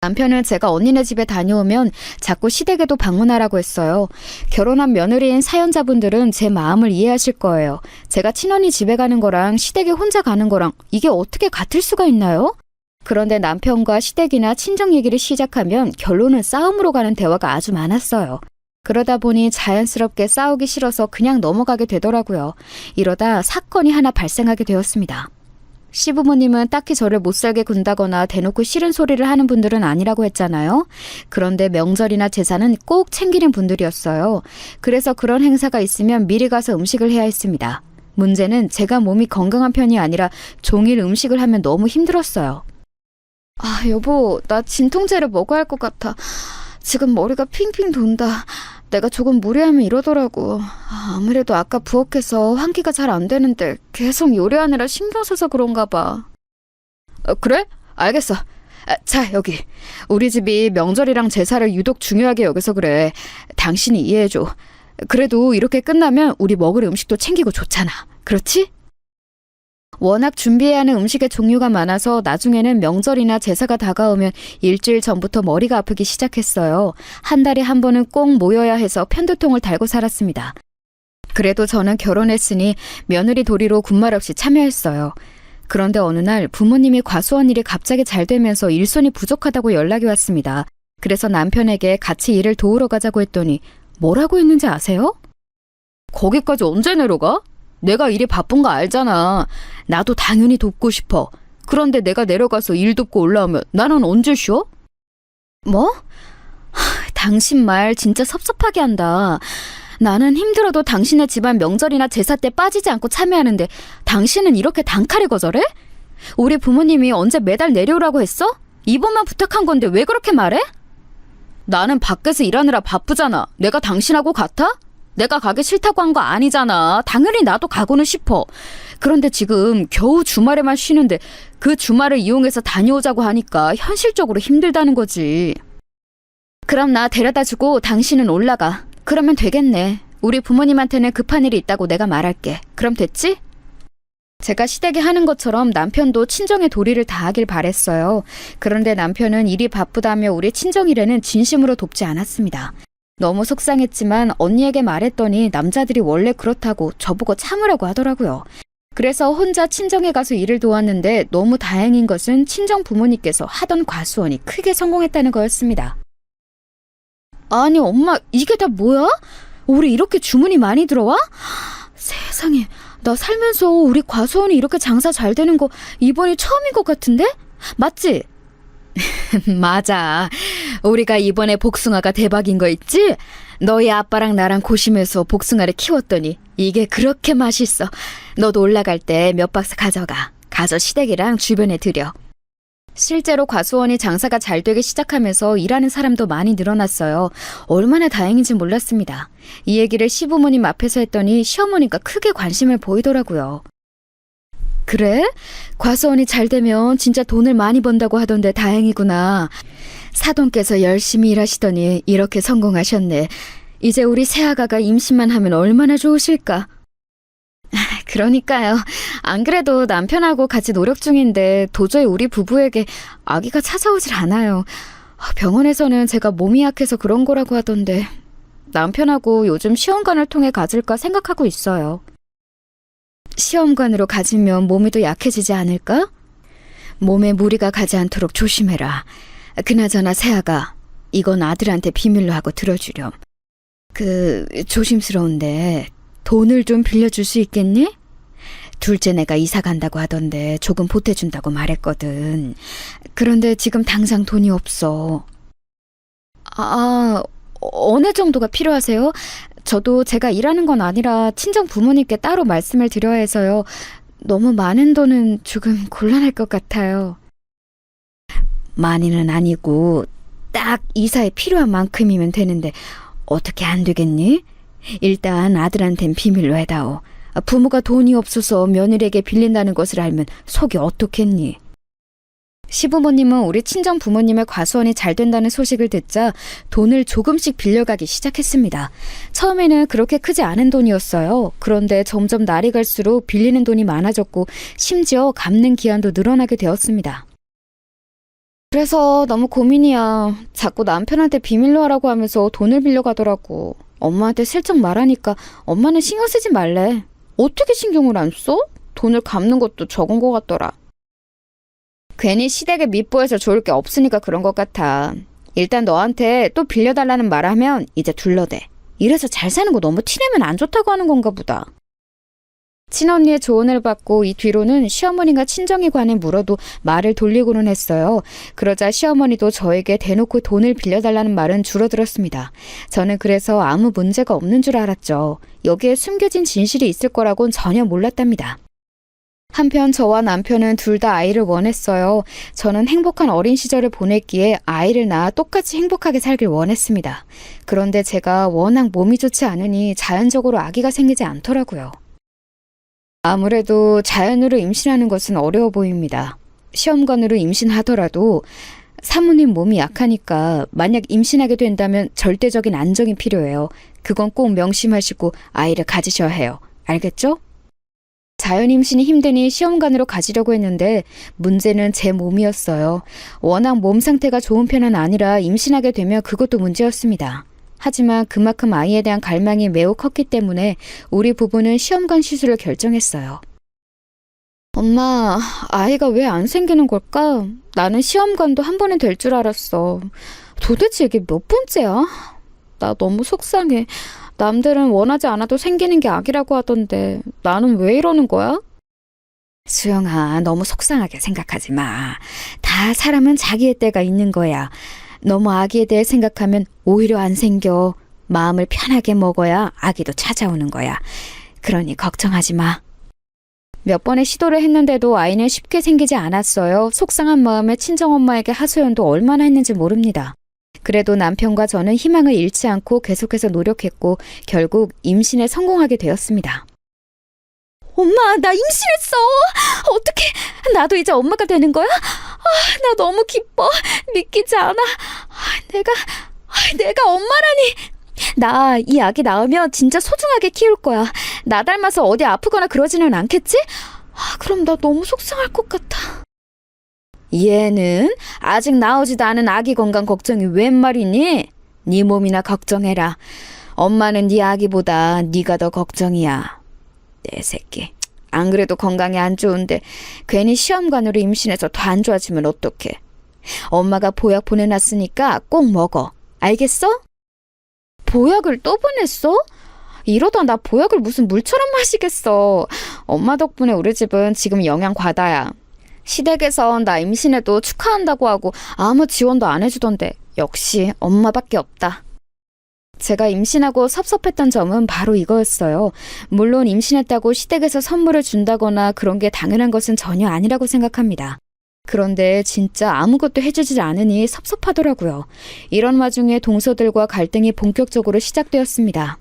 남편은 제가 언니네 집에 다녀오면 자꾸 시댁에도 방문하라고 했어요. 결혼한 며느리인 사연자분들은 제 마음을 이해하실 거예요. 제가 친언니 집에 가는 거랑 시댁에 혼자 가는 거랑 이게 어떻게 같을 수가 있나요? 그런데 남편과 시댁이나 친정 얘기를 시작하면 결론은 싸움으로 가는 대화가 아주 많았어요. 그러다 보니 자연스럽게 싸우기 싫어서 그냥 넘어가게 되더라고요. 이러다 사건이 하나 발생하게 되었습니다. 시부모님은 딱히 저를 못살게 군다거나 대놓고 싫은 소리를 하는 분들은 아니라고 했잖아요. 그런데 명절이나 제사는 꼭 챙기는 분들이었어요. 그래서 그런 행사가 있으면 미리 가서 음식을 해야 했습니다. 문제는 제가 몸이 건강한 편이 아니라 종일 음식을 하면 너무 힘들었어요. 여보, 나 진통제를 먹어야 할 것 같아. 지금 머리가 핑핑 돈다. 내가 조금 무리하면 이러더라고. 아무래도 아까 부엌에서 환기가 잘 안 되는데 계속 요리하느라 신경 써서 그런가 봐. 그래? 알겠어. 자, 여기. 우리 집이 명절이랑 제사를 유독 중요하게 여겨서 그래. 당신이 이해해줘. 그래도 이렇게 끝나면 우리 먹을 음식도 챙기고 좋잖아. 그렇지? 워낙 준비해야 하는 음식의 종류가 많아서 나중에는 명절이나 제사가 다가오면 일주일 전부터 머리가 아프기 시작했어요. 한 달에 한 번은 꼭 모여야 해서 편두통을 달고 살았습니다. 그래도 저는 결혼했으니 며느리 도리로 군말 없이 참여했어요. 그런데 어느 날 부모님이 과수원 일이 갑자기 잘 되면서 일손이 부족하다고 연락이 왔습니다. 그래서 남편에게 같이 일을 도우러 가자고 했더니 뭐라고 했는지 아세요? 거기까지 언제 내려가? 내가 일이 바쁜 거 알잖아. 나도 당연히 돕고 싶어. 그런데 내가 내려가서 일 돕고 올라오면 나는 언제 쉬어? 뭐? 당신 말 진짜 섭섭하게 한다. 나는 힘들어도 당신의 집안 명절이나 제사 때 빠지지 않고 참여하는데 당신은 이렇게 단칼에 거절해? 우리 부모님이 언제 매달 내려오라고 했어? 이번만 부탁한 건데 왜 그렇게 말해? 나는 밖에서 일하느라 바쁘잖아. 내가 당신하고 같아? 내가 가기 싫다고 한 거 아니잖아. 당연히 나도 가고는 싶어. 그런데 지금 겨우 주말에만 쉬는데 그 주말을 이용해서 다녀오자고 하니까 현실적으로 힘들다는 거지. 그럼 나 데려다주고 당신은 올라가. 그러면 되겠네. 우리 부모님한테는 급한 일이 있다고 내가 말할게. 그럼 됐지? 제가 시댁에 하는 것처럼 남편도 친정의 도리를 다하길 바랬어요. 그런데 남편은 일이 바쁘다며 우리 친정 일에는 진심으로 돕지 않았습니다. 너무 속상했지만 언니에게 말했더니 남자들이 원래 그렇다고 저보고 참으라고 하더라고요. 그래서 혼자 친정에 가서 일을 도왔는데 너무 다행인 것은 친정 부모님께서 하던 과수원이 크게 성공했다는 거였습니다. 아니 엄마, 이게 다 뭐야? 우리 이렇게 주문이 많이 들어와? 세상에, 나 살면서 우리 과수원이 이렇게 장사 잘 되는 거 이번이 처음인 것 같은데? 맞지? 맞아. 우리가 이번에 복숭아가 대박인 거 있지? 너희 아빠랑 나랑 고심해서 복숭아를 키웠더니 이게 그렇게 맛있어. 너도 올라갈 때 몇 박스 가져가. 가서 시댁이랑 주변에 드려. 실제로 과수원이 장사가 잘 되기 시작하면서 일하는 사람도 많이 늘어났어요. 얼마나 다행인지 몰랐습니다. 이 얘기를 시부모님 앞에서 했더니 시어머니가 크게 관심을 보이더라고요. 그래? 과수원이 잘 되면 진짜 돈을 많이 번다고 하던데 다행이구나. 사돈께서 열심히 일하시더니 이렇게 성공하셨네. 이제 우리 새아가가 임신만 하면 얼마나 좋으실까? 그러니까요. 안 그래도 남편하고 같이 노력 중인데 도저히 우리 부부에게 아기가 찾아오질 않아요. 병원에서는 제가 몸이 약해서 그런 거라고 하던데 남편하고 요즘 시험관을 통해 가질까 생각하고 있어요. 시험관으로 가지면 몸이 더 약해지지 않을까? 몸에 무리가 가지 않도록 조심해라. 그나저나 세아가 이건 아들한테 비밀로 하고 들어주렴. 조심스러운데 돈을 좀 빌려줄 수 있겠니? 둘째 내가 이사 간다고 하던데 조금 보태준다고 말했거든. 그런데 지금 당장 돈이 없어. 어느 정도가 필요하세요? 저도 제가 일하는 건 아니라 친정 부모님께 따로 말씀을 드려야 해서요. 너무 많은 돈은 조금 곤란할 것 같아요. 많이는 아니고 딱 이사에 필요한 만큼이면 되는데 어떻게 안 되겠니? 일단 아들한텐 비밀로 해다오. 부모가 돈이 없어서 며느리에게 빌린다는 것을 알면 속이 어떻겠니? 시부모님은 우리 친정 부모님의 과수원이 잘 된다는 소식을 듣자 돈을 조금씩 빌려가기 시작했습니다. 처음에는 그렇게 크지 않은 돈이었어요. 그런데 점점 날이 갈수록 빌리는 돈이 많아졌고 심지어 갚는 기한도 늘어나게 되었습니다. 그래서 너무 고민이야. 자꾸 남편한테 비밀로 하라고 하면서 돈을 빌려가더라고. 엄마한테 슬쩍 말하니까 엄마는 신경 쓰지 말래. 어떻게 신경을 안 써? 돈을 갚는 것도 적은 것 같더라. 괜히 시댁에 밉보여서 좋을 게 없으니까 그런 것 같아. 일단 너한테 또 빌려달라는 말 하면 이제 둘러대. 이래서 잘 사는 거 너무 티내면 안 좋다고 하는 건가 보다. 친언니의 조언을 받고 이 뒤로는 시어머니가 친정에 관해 물어도 말을 돌리고는 했어요. 그러자 시어머니도 저에게 대놓고 돈을 빌려달라는 말은 줄어들었습니다. 저는 그래서 아무 문제가 없는 줄 알았죠. 여기에 숨겨진 진실이 있을 거라고는 전혀 몰랐답니다. 한편 저와 남편은 둘 다 아이를 원했어요. 저는 행복한 어린 시절을 보냈기에 아이를 낳아 똑같이 행복하게 살길 원했습니다. 그런데 제가 워낙 몸이 좋지 않으니 자연적으로 아기가 생기지 않더라고요. 아무래도 자연으로 임신하는 것은 어려워 보입니다. 시험관으로 임신하더라도 사모님 몸이 약하니까 만약 임신하게 된다면 절대적인 안정이 필요해요. 그건 꼭 명심하시고 아이를 가지셔야 해요. 알겠죠? 자연 임신이 힘드니 시험관으로 가지려고 했는데 문제는 제 몸이었어요. 워낙 몸 상태가 좋은 편은 아니라 임신하게 되면 그것도 문제였습니다. 하지만 그만큼 아이에 대한 갈망이 매우 컸기 때문에 우리 부부는 시험관 시술을 결정했어요. 엄마, 아이가 왜 안 생기는 걸까? 나는 시험관도 한 번은 될 줄 알았어. 도대체 이게 몇 번째야? 나 너무 속상해. 남들은 원하지 않아도 생기는 게 악이라고 하던데 나는 왜 이러는 거야? 수영아, 너무 속상하게 생각하지 마. 다 사람은 자기의 때가 있는 거야. 너무 아기에 대해 생각하면 오히려 안 생겨. 마음을 편하게 먹어야 아기도 찾아오는 거야. 그러니 걱정하지 마. 몇 번의 시도를 했는데도 아이는 쉽게 생기지 않았어요. 속상한 마음에 친정엄마에게 하소연도 얼마나 했는지 모릅니다. 그래도 남편과 저는 희망을 잃지 않고 계속해서 노력했고 결국 임신에 성공하게 되었습니다. 엄마, 나 임신했어. 어떡해. 나도 이제 엄마가 되는 거야? 나 너무 기뻐. 믿기지 않아. 내가 엄마라니. 나 이 아기 낳으면 진짜 소중하게 키울 거야. 나 닮아서 어디 아프거나 그러지는 않겠지? 그럼 나 너무 속상할 것 같아. 얘는 아직 나오지도 않은 아기 건강 걱정이 웬 말이니? 네 몸이나 걱정해라. 엄마는 네 아기보다 네가 더 걱정이야. 내 새끼. 안 그래도 건강이 안 좋은데 괜히 시험관으로 임신해서 더 안 좋아지면 어떡해. 엄마가 보약 보내놨으니까 꼭 먹어. 알겠어? 보약을 또 보냈어? 이러다 나 보약을 무슨 물처럼 마시겠어. 엄마 덕분에 우리 집은 지금 영양 과다야. 시댁에선 나 임신해도 축하한다고 하고 아무 지원도 안 해주던데 역시 엄마밖에 없다. 제가 임신하고 섭섭했던 점은 바로 이거였어요. 물론 임신했다고 시댁에서 선물을 준다거나 그런 게 당연한 것은 전혀 아니라고 생각합니다. 그런데 진짜 아무것도 해주지 않으니 섭섭하더라고요. 이런 와중에 동서들과 갈등이 본격적으로 시작되었습니다.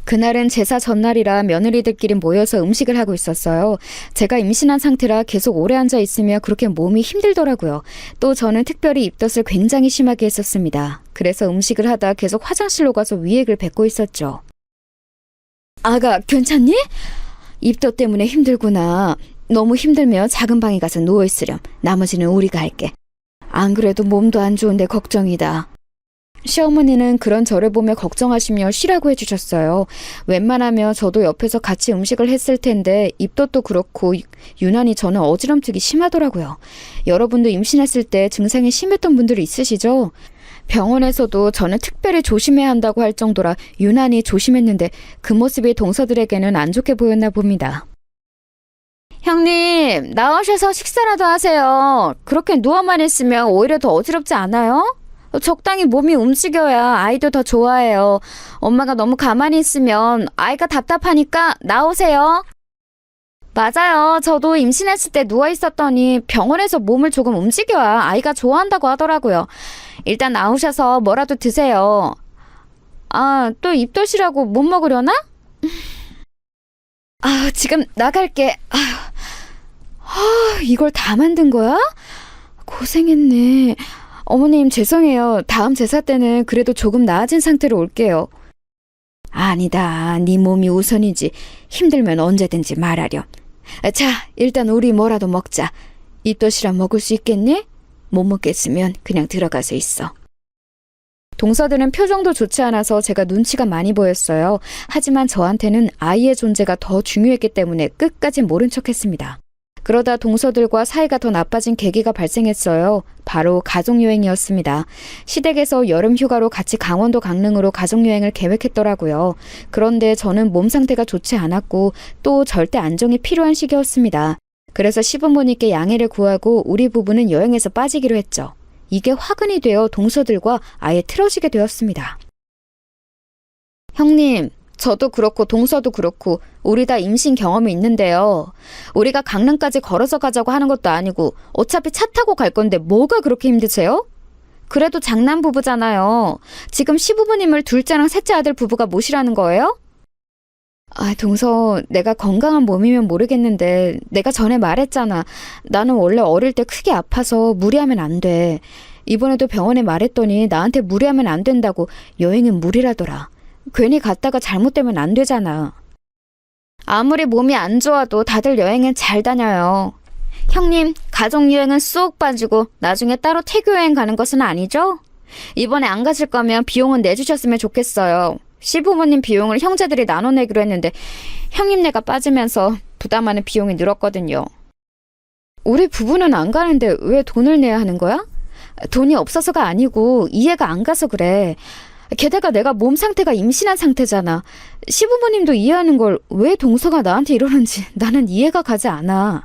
그날은 제사 전날이라 며느리들끼리 모여서 음식을 하고 있었어요. 제가 임신한 상태라 계속 오래 앉아 있으며 그렇게 몸이 힘들더라고요. 또 저는 특별히 입덧을 굉장히 심하게 했었습니다. 그래서 음식을 하다 계속 화장실로 가서 위액을 뱉고 있었죠. 아가, 괜찮니? 입덧 때문에 힘들구나. 너무 힘들면 작은 방에 가서 누워있으렴. 나머지는 우리가 할게. 안 그래도 몸도 안 좋은데 걱정이다. 시어머니는 그런 저를 보며 걱정하시며 쉬라고 해주셨어요. 웬만하면 저도 옆에서 같이 음식을 했을 텐데 입덧도 그렇고 유난히 저는 어지럼증이 심하더라고요. 여러분도 임신했을 때 증상이 심했던 분들이 있으시죠? 병원에서도 저는 특별히 조심해야 한다고 할 정도라 유난히 조심했는데 그 모습이 동서들에게는 안 좋게 보였나 봅니다. 형님, 나오셔서 식사라도 하세요. 그렇게 누워만 있으면 오히려 더 어지럽지 않아요? 적당히 몸이 움직여야 아이도 더 좋아해요. 엄마가 너무 가만히 있으면 아이가 답답하니까 나오세요. 맞아요. 저도 임신했을 때 누워 있었더니 병원에서 몸을 조금 움직여야 아이가 좋아한다고 하더라고요. 일단 나오셔서 뭐라도 드세요. 아, 또 입덧이라고 못 먹으려나? 아, 지금 나갈게. 이걸 다 만든 거야? 고생했네. 어머님 죄송해요. 다음 제사 때는 그래도 조금 나아진 상태로 올게요. 아니다. 네 몸이 우선이지. 힘들면 언제든지 말하렴. 자, 일단 우리 뭐라도 먹자. 입덧이라 먹을 수 있겠니? 못 먹겠으면 그냥 들어가서 있어. 동서들은 표정도 좋지 않아서 제가 눈치가 많이 보였어요. 하지만 저한테는 아이의 존재가 더 중요했기 때문에 끝까지 모른 척했습니다. 그러다 동서들과 사이가 더 나빠진 계기가 발생했어요. 바로 가족여행이었습니다. 시댁에서 여름 휴가로 같이 강원도 강릉으로 가족여행을 계획했더라고요. 그런데 저는 몸 상태가 좋지 않았고 또 절대 안정이 필요한 시기였습니다. 그래서 시부모님께 양해를 구하고 우리 부부는 여행에서 빠지기로 했죠. 이게 화근이 되어 동서들과 아예 틀어지게 되었습니다. 형님, 저도 그렇고 동서도 그렇고 우리 다 임신 경험이 있는데요. 우리가 강릉까지 걸어서 가자고 하는 것도 아니고 어차피 차 타고 갈 건데 뭐가 그렇게 힘드세요? 그래도 장남 부부잖아요. 지금 시부모님을 둘째랑 셋째 아들 부부가 모시라는 거예요? 아, 동서, 내가 건강한 몸이면 모르겠는데 내가 전에 말했잖아. 나는 원래 어릴 때 크게 아파서 무리하면 안 돼. 이번에도 병원에 말했더니 나한테 무리하면 안 된다고. 여행은 무리라더라. 괜히 갔다가 잘못되면 안 되잖아. 아무리 몸이 안 좋아도 다들 여행은 잘 다녀요. 형님, 가족여행은 쏙 빠지고 나중에 따로 태교여행 가는 것은 아니죠? 이번에 안 가실 거면 비용은 내주셨으면 좋겠어요. 시부모님 비용을 형제들이 나눠내기로 했는데 형님네가 빠지면서 부담하는 비용이 늘었거든요. 우리 부부는 안 가는데 왜 돈을 내야 하는 거야? 돈이 없어서가 아니고 이해가 안 가서 그래. 게다가 내가 몸 상태가 임신한 상태잖아. 시부모님도 이해하는 걸 왜 동서가 나한테 이러는지 나는 이해가 가지 않아.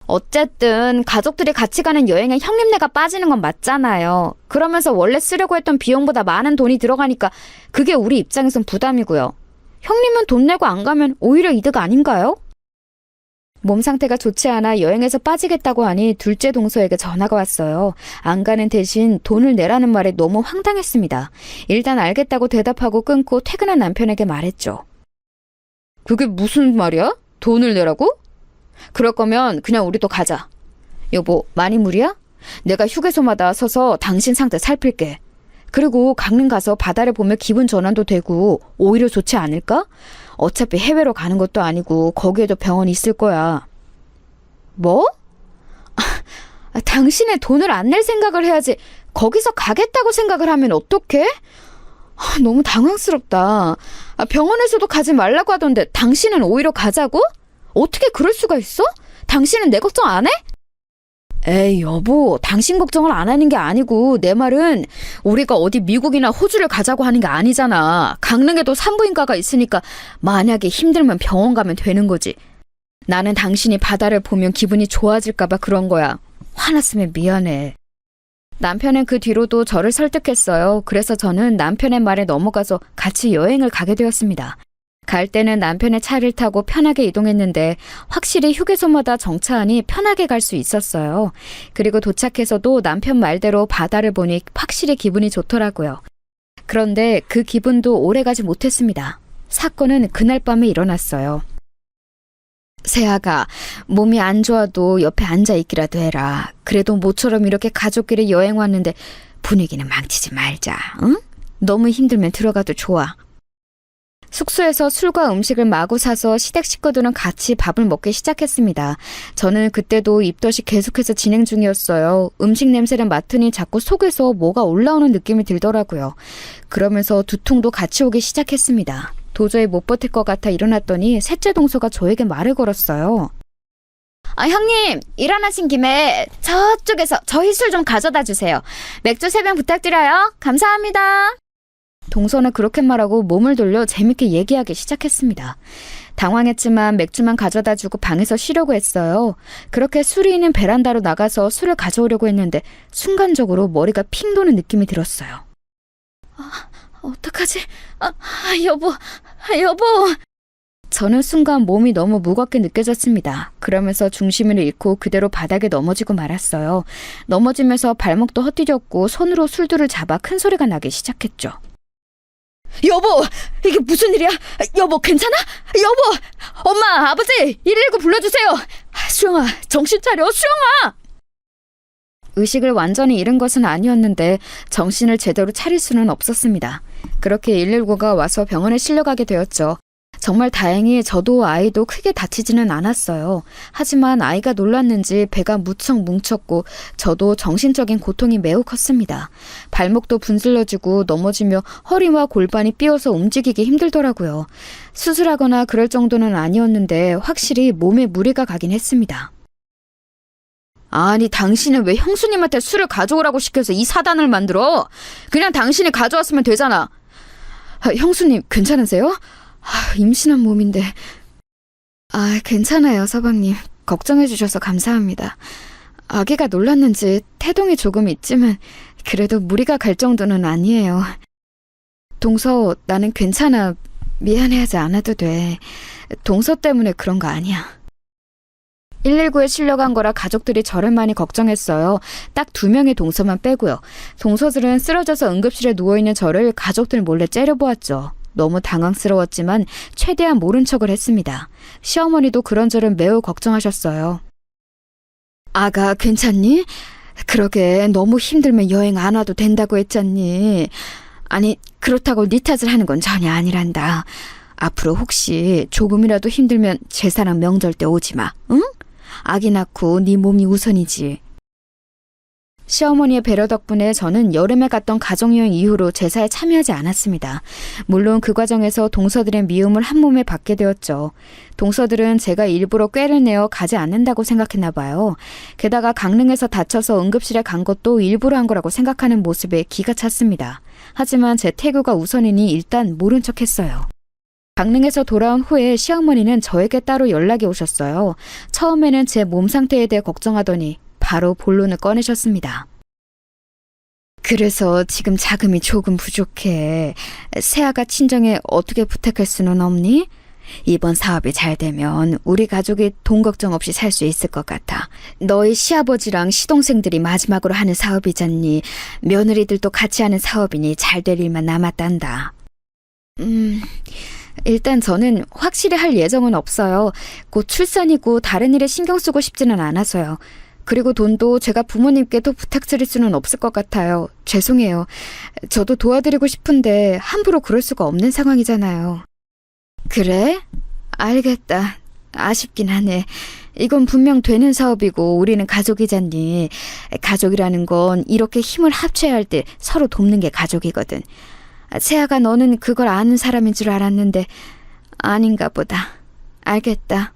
어쨌든 가족들이 같이 가는 여행에 형님네가 빠지는 건 맞잖아요. 그러면서 원래 쓰려고 했던 비용보다 많은 돈이 들어가니까 그게 우리 입장에선 부담이고요. 형님은 돈 내고 안 가면 오히려 이득 아닌가요? 몸 상태가 좋지 않아 여행에서 빠지겠다고 하니 둘째 동서에게 전화가 왔어요. 안 가는 대신 돈을 내라는 말에 너무 황당했습니다. 일단 알겠다고 대답하고 끊고 퇴근한 남편에게 말했죠. 그게 무슨 말이야? 돈을 내라고? 그럴 거면 그냥 우리도 가자. 여보, 많이 무리야? 내가 휴게소마다 서서 당신 상태 살필게. 그리고 강릉 가서 바다를 보며 기분 전환도 되고 오히려 좋지 않을까? 어차피 해외로 가는 것도 아니고 거기에도 병원이 있을 거야. 뭐? 당신의 돈을 안 낼 생각을 해야지. 거기서 가겠다고 생각을 하면 어떡해? 너무 당황스럽다. 병원에서도 가지 말라고 하던데 당신은 오히려 가자고? 어떻게 그럴 수가 있어? 당신은 내 걱정 안 해? 에이, 여보, 당신 걱정을 안 하는 게 아니고 내 말은 우리가 어디 미국이나 호주를 가자고 하는 게 아니잖아. 강릉에도 산부인과가 있으니까 만약에 힘들면 병원 가면 되는 거지. 나는 당신이 바다를 보면 기분이 좋아질까 봐 그런 거야. 화났으면 미안해. 남편은 그 뒤로도 저를 설득했어요. 그래서 저는 남편의 말에 넘어가서 같이 여행을 가게 되었습니다. 갈 때는 남편의 차를 타고 편하게 이동했는데 확실히 휴게소마다 정차하니 편하게 갈 수 있었어요. 그리고 도착해서도 남편 말대로 바다를 보니 확실히 기분이 좋더라고요. 그런데 그 기분도 오래가지 못했습니다. 사건은 그날 밤에 일어났어요. 세아가 몸이 안 좋아도 옆에 앉아있기라도 해라. 그래도 모처럼 이렇게 가족끼리 여행 왔는데 분위기는 망치지 말자. 응? 너무 힘들면 들어가도 좋아. 숙소에서 술과 음식을 마구 사서 시댁 식구들은 같이 밥을 먹기 시작했습니다. 저는 그때도 입덧이 계속해서 진행 중이었어요. 음식 냄새를 맡으니 자꾸 속에서 뭐가 올라오는 느낌이 들더라고요. 그러면서 두통도 같이 오기 시작했습니다. 도저히 못 버틸 것 같아 일어났더니 셋째 동서가 저에게 말을 걸었어요. 형님, 일어나신 김에 저쪽에서 저희 술 좀 가져다 주세요. 맥주 3병 부탁드려요. 감사합니다. 동서는 그렇게 말하고 몸을 돌려 재밌게 얘기하기 시작했습니다. 당황했지만 맥주만 가져다 주고 방에서 쉬려고 했어요. 그렇게 술이 있는 베란다로 나가서 술을 가져오려고 했는데 순간적으로 머리가 핑 도는 느낌이 들었어요. 어떡하지? 여보. 저는 순간 몸이 너무 무겁게 느껴졌습니다. 그러면서 중심을 잃고 그대로 바닥에 넘어지고 말았어요. 넘어지면서 발목도 헛디뎠고 손으로 술두를 잡아 큰 소리가 나기 시작했죠. 여보! 이게 무슨 일이야? 여보, 괜찮아? 여보! 엄마, 아버지! 119 불러주세요! 수영아, 정신 차려! 수영아! 의식을 완전히 잃은 것은 아니었는데 정신을 제대로 차릴 수는 없었습니다. 그렇게 119가 와서 병원에 실려가게 되었죠. 정말 다행히 저도 아이도 크게 다치지는 않았어요. 하지만 아이가 놀랐는지 배가 무척 뭉쳤고 저도 정신적인 고통이 매우 컸습니다. 발목도 분슬러지고 넘어지며 허리와 골반이 삐어서 움직이기 힘들더라고요. 수술하거나 그럴 정도는 아니었는데 확실히 몸에 무리가 가긴 했습니다. 아니, 당신은 왜 형수님한테 술을 가져오라고 시켜서 이 사단을 만들어? 그냥 당신이 가져왔으면 되잖아. 형수님, 괜찮으세요? 임신한 몸인데. 괜찮아요, 서방님. 걱정해 주셔서 감사합니다. 아기가 놀랐는지 태동이 조금 있지만 그래도 무리가 갈 정도는 아니에요. 동서, 나는 괜찮아. 미안해하지 않아도 돼. 동서 때문에 그런 거 아니야. 119에 실려간 거라 가족들이 저를 많이 걱정했어요. 딱 2명의 동서만 빼고요. 동서들은 쓰러져서 응급실에 누워있는 저를 가족들 몰래 째려보았죠. 너무 당황스러웠지만 최대한 모른 척을 했습니다. 시어머니도 그런저런 매우 걱정하셨어요. 아가 괜찮니? 그러게 너무 힘들면 여행 안 와도 된다고 했잖니. 아니 그렇다고 네 탓을 하는 건 전혀 아니란다. 앞으로 혹시 조금이라도 힘들면 제사랑 명절 때 오지 마. 응? 아기 낳고 네 몸이 우선이지. 시어머니의 배려 덕분에 저는 여름에 갔던 가족여행 이후로 제사에 참여하지 않았습니다. 물론 그 과정에서 동서들의 미움을 한 몸에 받게 되었죠. 동서들은 제가 일부러 꾀를 내어 가지 않는다고 생각했나 봐요. 게다가 강릉에서 다쳐서 응급실에 간 것도 일부러 한 거라고 생각하는 모습에 기가 찼습니다. 하지만 제 태교가 우선이니 일단 모른 척했어요. 강릉에서 돌아온 후에 시어머니는 저에게 따로 연락이 오셨어요. 처음에는 제 몸 상태에 대해 걱정하더니 바로 본론을 꺼내셨습니다. 그래서 지금 자금이 조금 부족해. 새아가 친정에 어떻게 부탁할 수는 없니? 이번 사업이 잘 되면 우리 가족이 돈 걱정 없이 살 수 있을 것 같아. 너희 시아버지랑 시동생들이 마지막으로 하는 사업이잖니. 며느리들도 같이 하는 사업이니 잘 될 일만 남았단다. 일단 저는 확실히 할 예정은 없어요. 곧 출산이고 다른 일에 신경 쓰고 싶지는 않아서요. 그리고 돈도 제가 부모님께 또 부탁드릴 수는 없을 것 같아요. 죄송해요. 저도 도와드리고 싶은데 함부로 그럴 수가 없는 상황이잖아요. 그래? 알겠다. 아쉽긴 하네. 이건 분명 되는 사업이고 우리는 가족이잖니. 가족이라는 건 이렇게 힘을 합쳐야 할 때 서로 돕는 게 가족이거든. 세아가 너는 그걸 아는 사람인 줄 알았는데 아닌가 보다. 알겠다.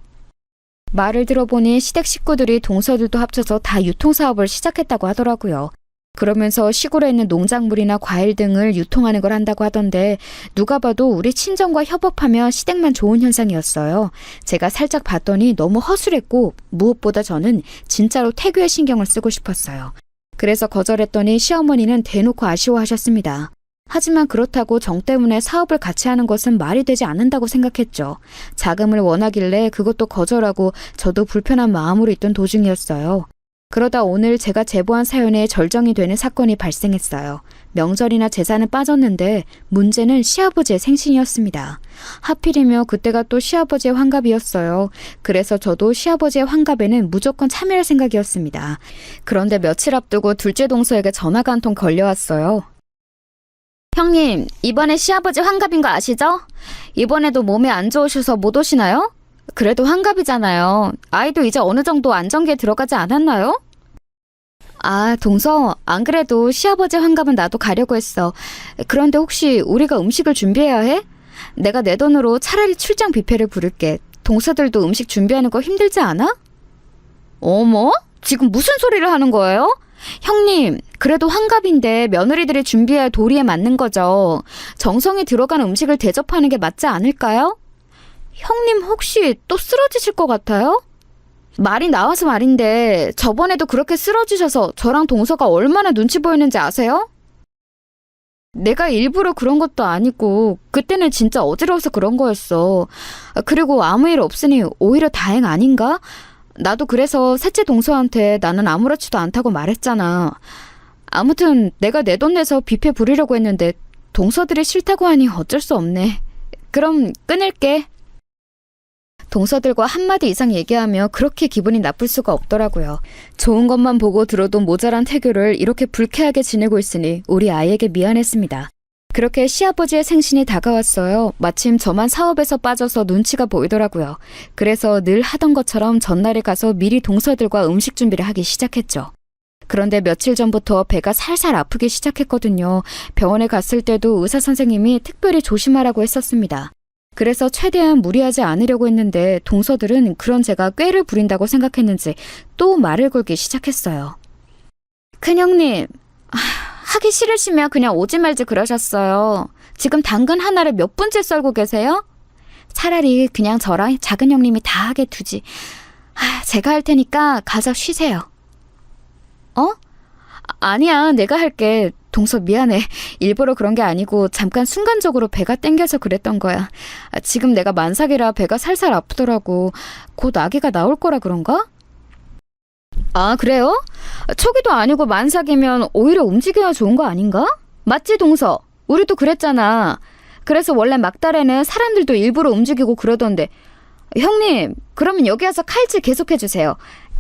말을 들어보니 시댁 식구들이 동서들도 합쳐서 다 유통사업을 시작했다고 하더라고요. 그러면서 시골에 있는 농작물이나 과일 등을 유통하는 걸 한다고 하던데 누가 봐도 우리 친정과 협업하면 시댁만 좋은 현상이었어요. 제가 살짝 봤더니 너무 허술했고 무엇보다 저는 진짜로 태교에 신경을 쓰고 싶었어요. 그래서 거절했더니 시어머니는 대놓고 아쉬워하셨습니다. 하지만 그렇다고 정 때문에 사업을 같이 하는 것은 말이 되지 않는다고 생각했죠. 자금을 원하길래 그것도 거절하고 저도 불편한 마음으로 있던 도중이었어요. 그러다 오늘 제가 제보한 사연에 절정이 되는 사건이 발생했어요. 명절이나 제사는 빠졌는데 문제는 시아버지의 생신이었습니다. 하필이며 그때가 또 시아버지의 환갑이었어요. 그래서 저도 시아버지의 환갑에는 무조건 참여할 생각이었습니다. 그런데 며칠 앞두고 둘째 동서에게 전화가 한 통 걸려왔어요. 형님, 이번에 시아버지 환갑인 거 아시죠? 이번에도 몸이 안 좋으셔서 못 오시나요? 그래도 환갑이잖아요. 아이도 이제 어느 정도 안정기에 들어가지 않았나요? 아, 동서, 안 그래도 시아버지 환갑은 나도 가려고 했어. 그런데 혹시 우리가 음식을 준비해야 해? 내가 내 돈으로 차라리 출장 뷔페를 부를게. 동서들도 음식 준비하는 거 힘들지 않아? 어머? 지금 무슨 소리를 하는 거예요? 형님, 그래도 환갑인데 며느리들이 준비해야 도리에 맞는 거죠. 정성이 들어간 음식을 대접하는 게 맞지 않을까요? 형님 혹시 또 쓰러지실 것 같아요? 말이 나와서 말인데 저번에도 그렇게 쓰러지셔서 저랑 동서가 얼마나 눈치 보였는지 아세요? 내가 일부러 그런 것도 아니고 그때는 진짜 어지러워서 그런 거였어. 그리고 아무 일 없으니 오히려 다행 아닌가? 나도 그래서 셋째 동서한테 나는 아무렇지도 않다고 말했잖아. 아무튼 내가 내 돈 내서 뷔페 부리려고 했는데 동서들이 싫다고 하니 어쩔 수 없네. 그럼 끊을게. 동서들과 한마디 이상 얘기하며 그렇게 기분이 나쁠 수가 없더라고요. 좋은 것만 보고 들어도 모자란 태교를 이렇게 불쾌하게 지내고 있으니 우리 아이에게 미안했습니다. 그렇게 시아버지의 생신이 다가왔어요. 마침 저만 사업에서 빠져서 눈치가 보이더라고요. 그래서 늘 하던 것처럼 전날에 가서 미리 동서들과 음식 준비를 하기 시작했죠. 그런데 며칠 전부터 배가 살살 아프기 시작했거든요. 병원에 갔을 때도 의사 선생님이 특별히 조심하라고 했었습니다. 그래서 최대한 무리하지 않으려고 했는데 동서들은 그런 제가 꾀를 부린다고 생각했는지 또 말을 걸기 시작했어요. 큰형님, 하기 싫으시면 그냥 오지 말지 그러셨어요. 지금 당근 하나를 몇 분째 썰고 계세요? 차라리 그냥 저랑 작은 형님이 다 하게 두지. 제가 할 테니까 가서 쉬세요. 어? 아니야, 내가 할게. 동서 미안해. 일부러 그런 게 아니고 잠깐 순간적으로 배가 땡겨서 그랬던 거야. 지금 내가 만삭이라 배가 살살 아프더라고. 곧 아기가 나올 거라 그런가? 아, 그래요? 초기도 아니고 만삭이면 오히려 움직여야 좋은 거 아닌가? 맞지, 동서? 우리도 그랬잖아. 그래서 원래 막달에는 사람들도 일부러 움직이고 그러던데. 형님, 그러면 여기 와서 칼질 계속해주세요.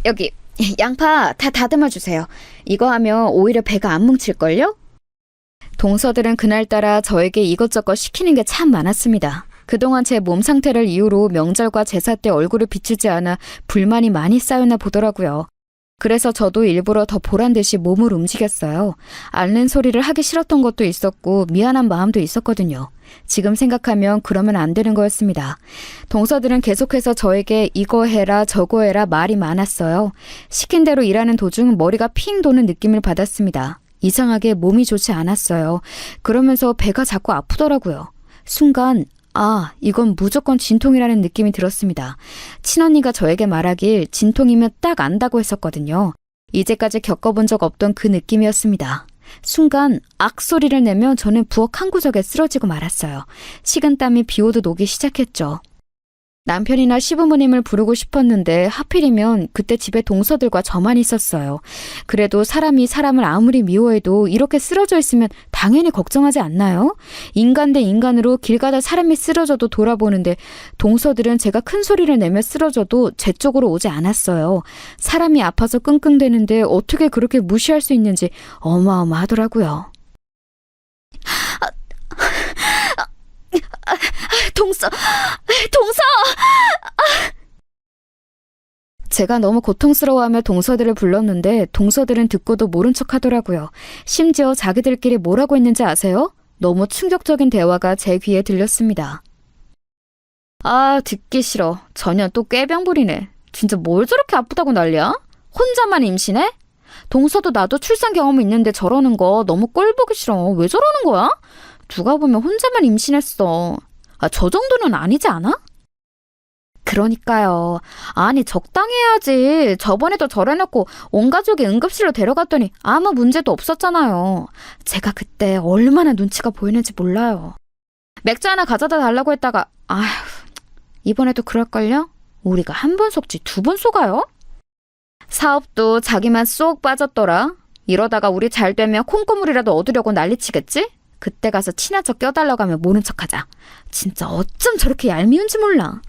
여기 양파 다 다듬어주세요. 이거 하면 오히려 배가 안 뭉칠걸요? 동서들은 그날따라 저에게 이것저것 시키는 게 참 많았습니다. 그동안 제 몸 상태를 이유로 명절과 제사 때 얼굴을 비추지 않아 불만이 많이 쌓였나 보더라고요. 그래서 저도 일부러 더 보란듯이 몸을 움직였어요. 앓는 소리를 하기 싫었던 것도 있었고 미안한 마음도 있었거든요. 지금 생각하면 그러면 안 되는 거였습니다. 동서들은 계속해서 저에게 이거 해라 저거 해라 말이 많았어요. 시킨 대로 일하는 도중 머리가 핑 도는 느낌을 받았습니다. 이상하게 몸이 좋지 않았어요. 그러면서 배가 자꾸 아프더라고요. 순간 이건 무조건 진통이라는 느낌이 들었습니다. 친언니가 저에게 말하길 진통이면 딱 안다고 했었거든요. 이제까지 겪어본 적 없던 그 느낌이었습니다. 순간 악소리를 내며 저는 부엌 한 구석에 쓰러지고 말았어요. 식은땀이 비오듯 오기 시작했죠. 남편이나 시부모님을 부르고 싶었는데 하필이면 그때 집에 동서들과 저만 있었어요. 그래도 사람이 사람을 아무리 미워해도 이렇게 쓰러져 있으면 당연히 걱정하지 않나요? 인간 대 인간으로 길 가다 사람이 쓰러져도 돌아보는데 동서들은 제가 큰 소리를 내며 쓰러져도 제 쪽으로 오지 않았어요. 사람이 아파서 끙끙대는데 어떻게 그렇게 무시할 수 있는지 어마어마하더라고요. 동서! 제가 너무 고통스러워하며 동서들을 불렀는데 동서들은 듣고도 모른 척 하더라고요. 심지어 자기들끼리 뭐라고 했는지 아세요? 너무 충격적인 대화가 제 귀에 들렸습니다. 듣기 싫어. 전혀 또 꾀병 부리네. 진짜 뭘 저렇게 아프다고 난리야? 혼자만 임신해? 동서도 나도 출산 경험이 있는데 저러는 거 너무 꼴 보기 싫어. 왜 저러는 거야? 누가 보면 혼자만 임신했어. 저 정도는 아니지 않아? 그러니까요. 아니 적당히 해야지. 저번에도 저래놓고 온 가족이 응급실로 데려갔더니 아무 문제도 없었잖아요. 제가 그때 얼마나 눈치가 보이는지 몰라요. 맥주 하나 가져다 달라고 했다가 이번에도 그럴걸요? 우리가 한 번 속지 두 번 속아요? 사업도 자기만 쏙 빠졌더라. 이러다가 우리 잘 되면 콩고물이라도 얻으려고 난리치겠지? 그때 가서 친한 척 껴달라고 하면 모른 척하자. 진짜 어쩜 저렇게 얄미운지 몰라.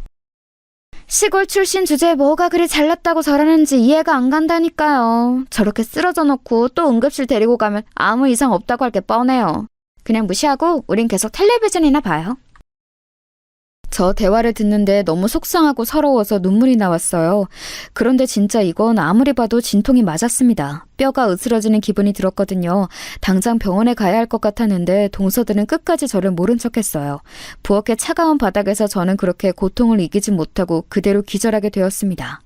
시골 출신 주제에 뭐가 그리 잘났다고 저러는지 이해가 안 간다니까요. 저렇게 쓰러져 놓고 또 응급실 데리고 가면 아무 이상 없다고 할 게 뻔해요. 그냥 무시하고 우린 계속 텔레비전이나 봐요. 저 대화를 듣는데 너무 속상하고 서러워서 눈물이 나왔어요. 그런데 진짜 이건 아무리 봐도 진통이 맞았습니다. 뼈가 으스러지는 기분이 들었거든요. 당장 병원에 가야 할 것 같았는데 동서들은 끝까지 저를 모른 척했어요. 부엌의 차가운 바닥에서 저는 그렇게 고통을 이기지 못하고 그대로 기절하게 되었습니다.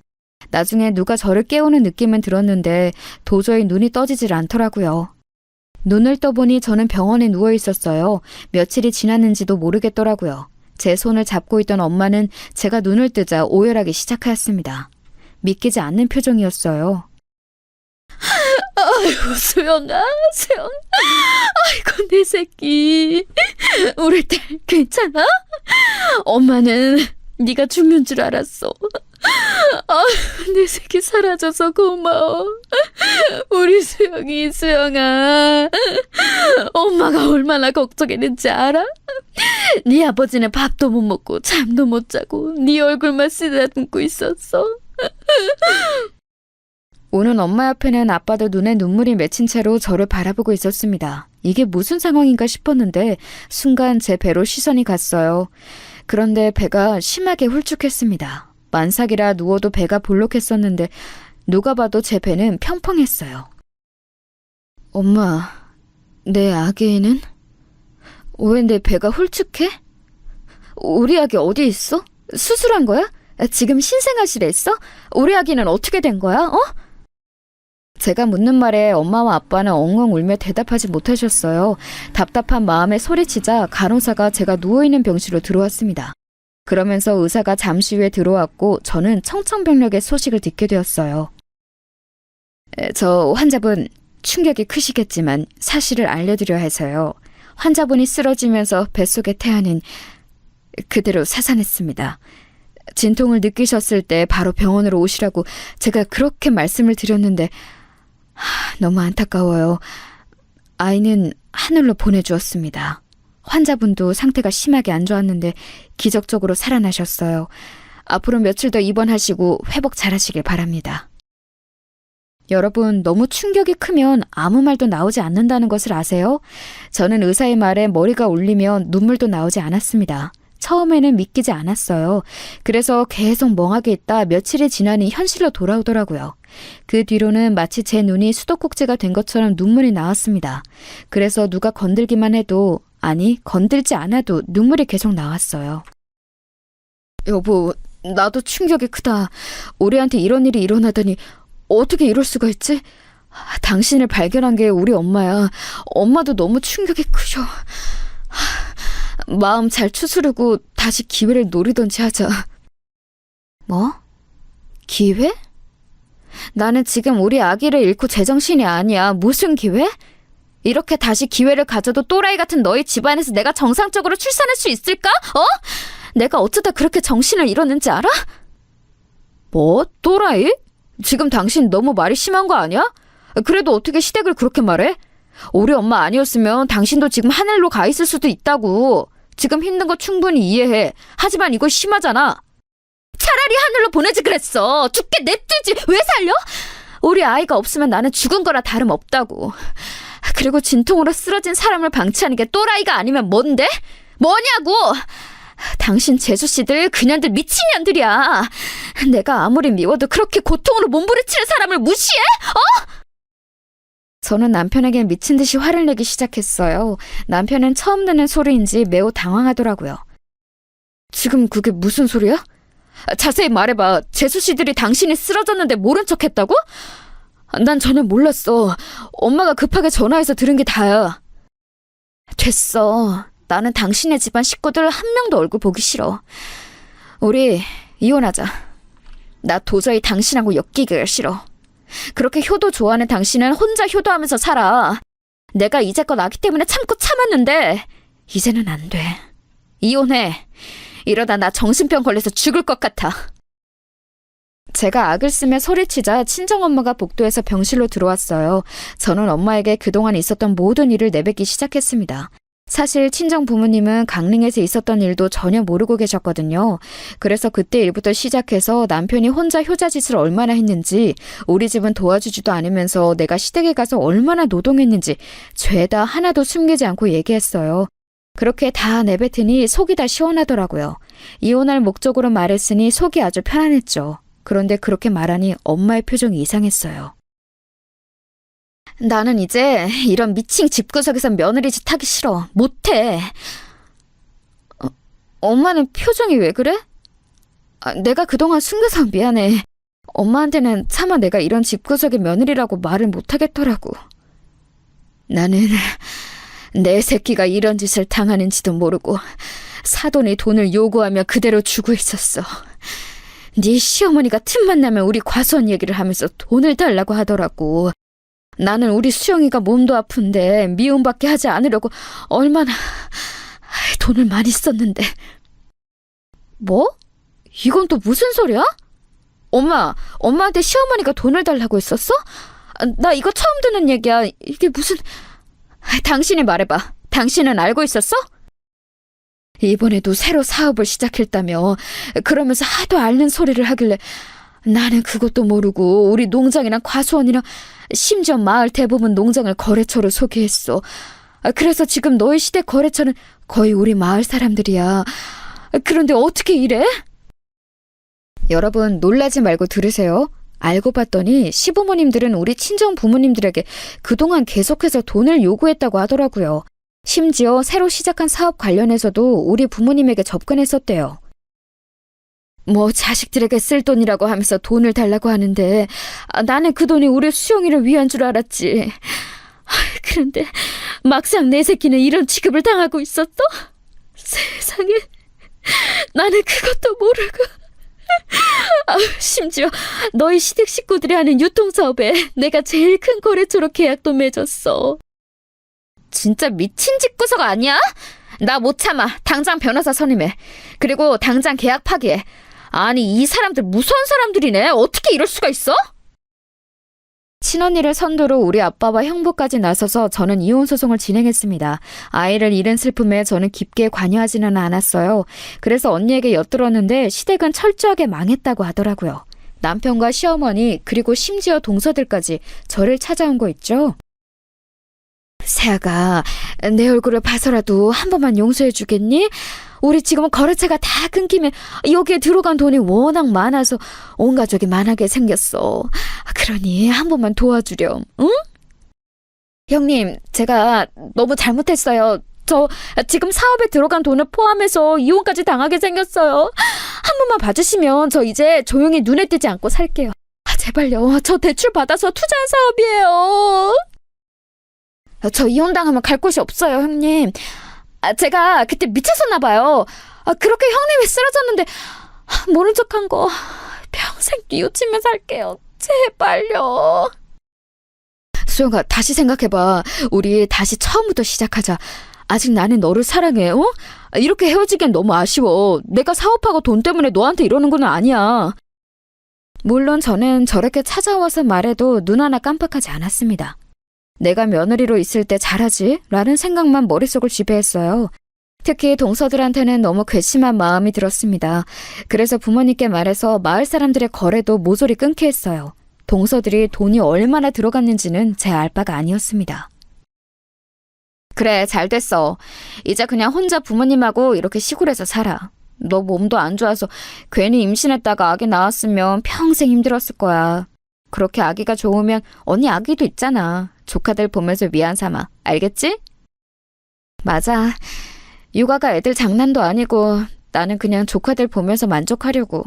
나중에 누가 저를 깨우는 느낌은 들었는데 도저히 눈이 떠지질 않더라고요. 눈을 떠보니 저는 병원에 누워 있었어요. 며칠이 지났는지도 모르겠더라고요. 제 손을 잡고 있던 엄마는 제가 눈을 뜨자 오열하기 시작하였습니다. 믿기지 않는 표정이었어요. 아이고, 수영아. 아이고, 내 새끼. 우리 딸 괜찮아? 엄마는 네가 죽는 줄 알았어. 아유, 내 새끼 사라져서 고마워. 우리 수영아. 엄마가 얼마나 걱정했는지 알아? 네 아버지는 밥도 못 먹고 잠도 못 자고 네 얼굴만 쓰다듬고 있었어. 오는 엄마 옆에는 아빠도 눈에 눈물이 맺힌 채로 저를 바라보고 있었습니다. 이게 무슨 상황인가 싶었는데 순간 제 배로 시선이 갔어요. 그런데 배가 심하게 훌쭉했습니다. 만삭이라 누워도 배가 볼록했었는데 누가 봐도 제 배는 평평했어요. 엄마, 내 아기는? 왜 내 배가 훌쭉해? 우리 아기 어디 있어? 수술한 거야? 지금 신생아실에 있어? 우리 아기는 어떻게 된 거야? 어? 제가 묻는 말에 엄마와 아빠는 엉엉 울며 대답하지 못하셨어요. 답답한 마음에 소리치자 간호사가 제가 누워있는 병실로 들어왔습니다. 그러면서 의사가 잠시 후에 들어왔고 저는 청천벽력의 소식을 듣게 되었어요. 저 환자분 충격이 크시겠지만 사실을 알려드려 해서요. 환자분이 쓰러지면서 뱃속의 태아는 그대로 사산했습니다. 진통을 느끼셨을 때 바로 병원으로 오시라고 제가 그렇게 말씀을 드렸는데 너무 안타까워요. 아이는 하늘로 보내주었습니다. 환자분도 상태가 심하게 안 좋았는데 기적적으로 살아나셨어요. 앞으로 며칠 더 입원하시고 회복 잘하시길 바랍니다. 여러분, 너무 충격이 크면 아무 말도 나오지 않는다는 것을 아세요? 저는 의사의 말에 머리가 울리면 눈물도 나오지 않았습니다. 처음에는 믿기지 않았어요. 그래서 계속 멍하게 있다 며칠이 지나니 현실로 돌아오더라고요. 그 뒤로는 마치 제 눈이 수도꼭지가 된 것처럼 눈물이 나왔습니다. 그래서 누가 건들기만 해도, 아니 건들지 않아도 눈물이 계속 나왔어요. 여보, 나도 충격이 크다. 우리한테 이런 일이 일어나다니 어떻게 이럴 수가 있지? 당신을 발견한 게 우리 엄마야. 엄마도 너무 충격이 크셔. 마음 잘 추스르고 다시 기회를 노리던지 하자. 뭐? 기회? 나는 지금 우리 아기를 잃고 제정신이 아니야. 무슨 기회? 이렇게 다시 기회를 가져도 또라이 같은 너희 집안에서 내가 정상적으로 출산할 수 있을까? 어? 내가 어쩌다 그렇게 정신을 잃었는지 알아? 뭐? 또라이? 지금 당신 너무 말이 심한 거 아니야? 그래도 어떻게 시댁을 그렇게 말해? 우리 엄마 아니었으면 당신도 지금 하늘로 가 있을 수도 있다고. 지금 힘든 거 충분히 이해해. 하지만 이거 심하잖아. 차라리 하늘로 보내지 그랬어. 죽게 냅두지. 왜 살려? 우리 아이가 없으면 나는 죽은 거나 다름없다고. 그리고 진통으로 쓰러진 사람을 방치하는 게 또라이가 아니면 뭔데? 뭐냐고! 당신 재수씨들 그년들 미친년들이야. 내가 아무리 미워도 그렇게 고통으로 몸부림치는 사람을 무시해? 어? 저는 남편에게 미친 듯이 화를 내기 시작했어요. 남편은 처음 듣는 소리인지 매우 당황하더라고요. 지금 그게 무슨 소리야? 자세히 말해봐. 재수씨들이 당신이 쓰러졌는데 모른 척했다고? 난 전혀 몰랐어. 엄마가 급하게 전화해서 들은 게 다야. 됐어. 나는 당신네 집안 식구들 한 명도 얼굴 보기 싫어. 우리 이혼하자. 나 도저히 당신하고 엮이기가 싫어. 그렇게 효도 좋아하는 당신은 혼자 효도하면서 살아. 내가 이제껏 아기 때문에 참고 참았는데 이제는 안 돼. 이혼해. 이러다 나 정신병 걸려서 죽을 것 같아. 제가 악을 쓰며 소리치자 친정엄마가 복도에서 병실로 들어왔어요. 저는 엄마에게 그동안 있었던 모든 일을 내뱉기 시작했습니다. 사실 친정 부모님은 강릉에서 있었던 일도 전혀 모르고 계셨거든요. 그래서 그때 일부터 시작해서 남편이 혼자 효자짓을 얼마나 했는지, 우리 집은 도와주지도 않으면서 내가 시댁에 가서 얼마나 노동했는지 죄다 하나도 숨기지 않고 얘기했어요. 그렇게 다 내뱉으니 속이 다 시원하더라고요. 이혼할 목적으로 말했으니 속이 아주 편안했죠. 그런데 그렇게 말하니 엄마의 표정이 이상했어요. 나는 이제 이런 미친 집구석에서 며느리 짓 하기 싫어. 못해. 엄마는 표정이 왜 그래? 내가 그동안 숨겨서 미안해. 엄마한테는 차마 내가 이런 집구석의 며느리라고 말을 못하겠더라고. 나는 내 새끼가 이런 짓을 당하는지도 모르고 사돈이 돈을 요구하며 그대로 주고 있었어. 네 시어머니가 틈만 나면 우리 과수원 얘기를 하면서 돈을 달라고 하더라고. 나는 우리 수영이가 몸도 아픈데 미움받게 하지 않으려고 얼마나 돈을 많이 썼는데. 뭐? 이건 또 무슨 소리야? 엄마한테 시어머니가 돈을 달라고 했었어? 나 이거 처음 듣는 얘기야. 이게 무슨... 당신이 말해봐. 당신은 알고 있었어? 이번에도 새로 사업을 시작했다며. 그러면서 하도 앓는 소리를 하길래 나는 그것도 모르고 우리 농장이랑 과수원이랑 심지어 마을 대부분 농장을 거래처로 소개했어. 그래서 지금 너희 시댁 거래처는 거의 우리 마을 사람들이야. 그런데 어떻게 이래? 여러분 놀라지 말고 들으세요. 알고 봤더니 시부모님들은 우리 친정 부모님들에게 그동안 계속해서 돈을 요구했다고 하더라고요. 심지어 새로 시작한 사업 관련해서도 우리 부모님에게 접근했었대요. 뭐 자식들에게 쓸 돈이라고 하면서 돈을 달라고 하는데 나는 그 돈이 우리 수영이를 위한 줄 알았지. 그런데 막상 내 새끼는 이런 취급을 당하고 있었어? 세상에, 나는 그것도 모르고. 심지어 너희 시댁 식구들이 하는 유통사업에 내가 제일 큰 거래처로 계약도 맺었어. 진짜 미친 집구석 아니야? 나 못 참아. 당장 변호사 선임해. 그리고 당장 계약 파기해. 아니 이 사람들 무서운 사람들이네. 어떻게 이럴 수가 있어? 친언니를 선두로 우리 아빠와 형부까지 나서서 저는 이혼소송을 진행했습니다. 아이를 잃은 슬픔에 저는 깊게 관여하지는 않았어요. 그래서 언니에게 엿들었는데 시댁은 철저하게 망했다고 하더라고요. 남편과 시어머니 그리고 심지어 동서들까지 저를 찾아온 거 있죠. 세아가 내 얼굴을 봐서라도 한 번만 용서해 주겠니? 우리 지금 거래처가 다 끊기면 여기에 들어간 돈이 워낙 많아서 온 가족이 만하게 생겼어. 그러니 한 번만 도와주렴, 응? 형님, 제가 너무 잘못했어요. 저 지금 사업에 들어간 돈을 포함해서 이혼까지 당하게 생겼어요. 한 번만 봐주시면 저 이제 조용히 눈에 띄지 않고 살게요. 제발요. 저 대출 받아서 투자한 사업이에요. 저 이혼당하면 갈 곳이 없어요, 형님. 제가 그때 미쳤었나 봐요. 그렇게 형님이 쓰러졌는데 모른 척한 거 평생 뉘우치며 살게요. 제발요. 수영아, 다시 생각해봐. 우리 다시 처음부터 시작하자. 아직 나는 너를 사랑해. 어? 이렇게 헤어지기엔 너무 아쉬워. 내가 사업하고 돈 때문에 너한테 이러는 건 아니야. 물론 저는 저렇게 찾아와서 말해도 눈 하나 깜빡하지 않았습니다. 내가 며느리로 있을 때 잘하지? 라는 생각만 머릿속을 지배했어요. 특히 동서들한테는 너무 괘씸한 마음이 들었습니다. 그래서 부모님께 말해서 마을 사람들의 거래도 모조리 끊게 했어요. 동서들이 돈이 얼마나 들어갔는지는 제 알 바가 아니었습니다. 그래, 잘 됐어. 이제 그냥 혼자 부모님하고 이렇게 시골에서 살아. 너 몸도 안 좋아서 괜히 임신했다가 아기 낳았으면 평생 힘들었을 거야. 그렇게 아기가 좋으면 언니 아기도 있잖아. 조카들 보면서 미안 삼아. 알겠지? 맞아. 육아가 애들 장난도 아니고 나는 그냥 조카들 보면서 만족하려고.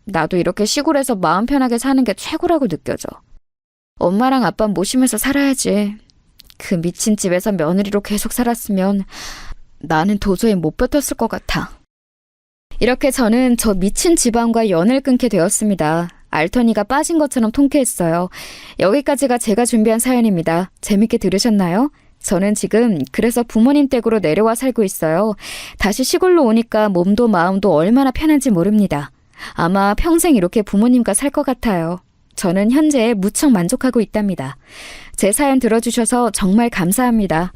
나도 이렇게 시골에서 마음 편하게 사는 게 최고라고 느껴져. 엄마랑 아빠 모시면서 살아야지. 그 미친 집에서 며느리로 계속 살았으면 나는 도저히 못 버텼을 것 같아. 이렇게 저는 저 미친 집안과 연을 끊게 되었습니다. 알터니가 빠진 것처럼 통쾌했어요. 여기까지가 제가 준비한 사연입니다. 재밌게 들으셨나요? 저는 지금 그래서 부모님 댁으로 내려와 살고 있어요. 다시 시골로 오니까 몸도 마음도 얼마나 편한지 모릅니다. 아마 평생 이렇게 부모님과 살 것 같아요. 저는 현재 무척 만족하고 있답니다. 제 사연 들어주셔서 정말 감사합니다.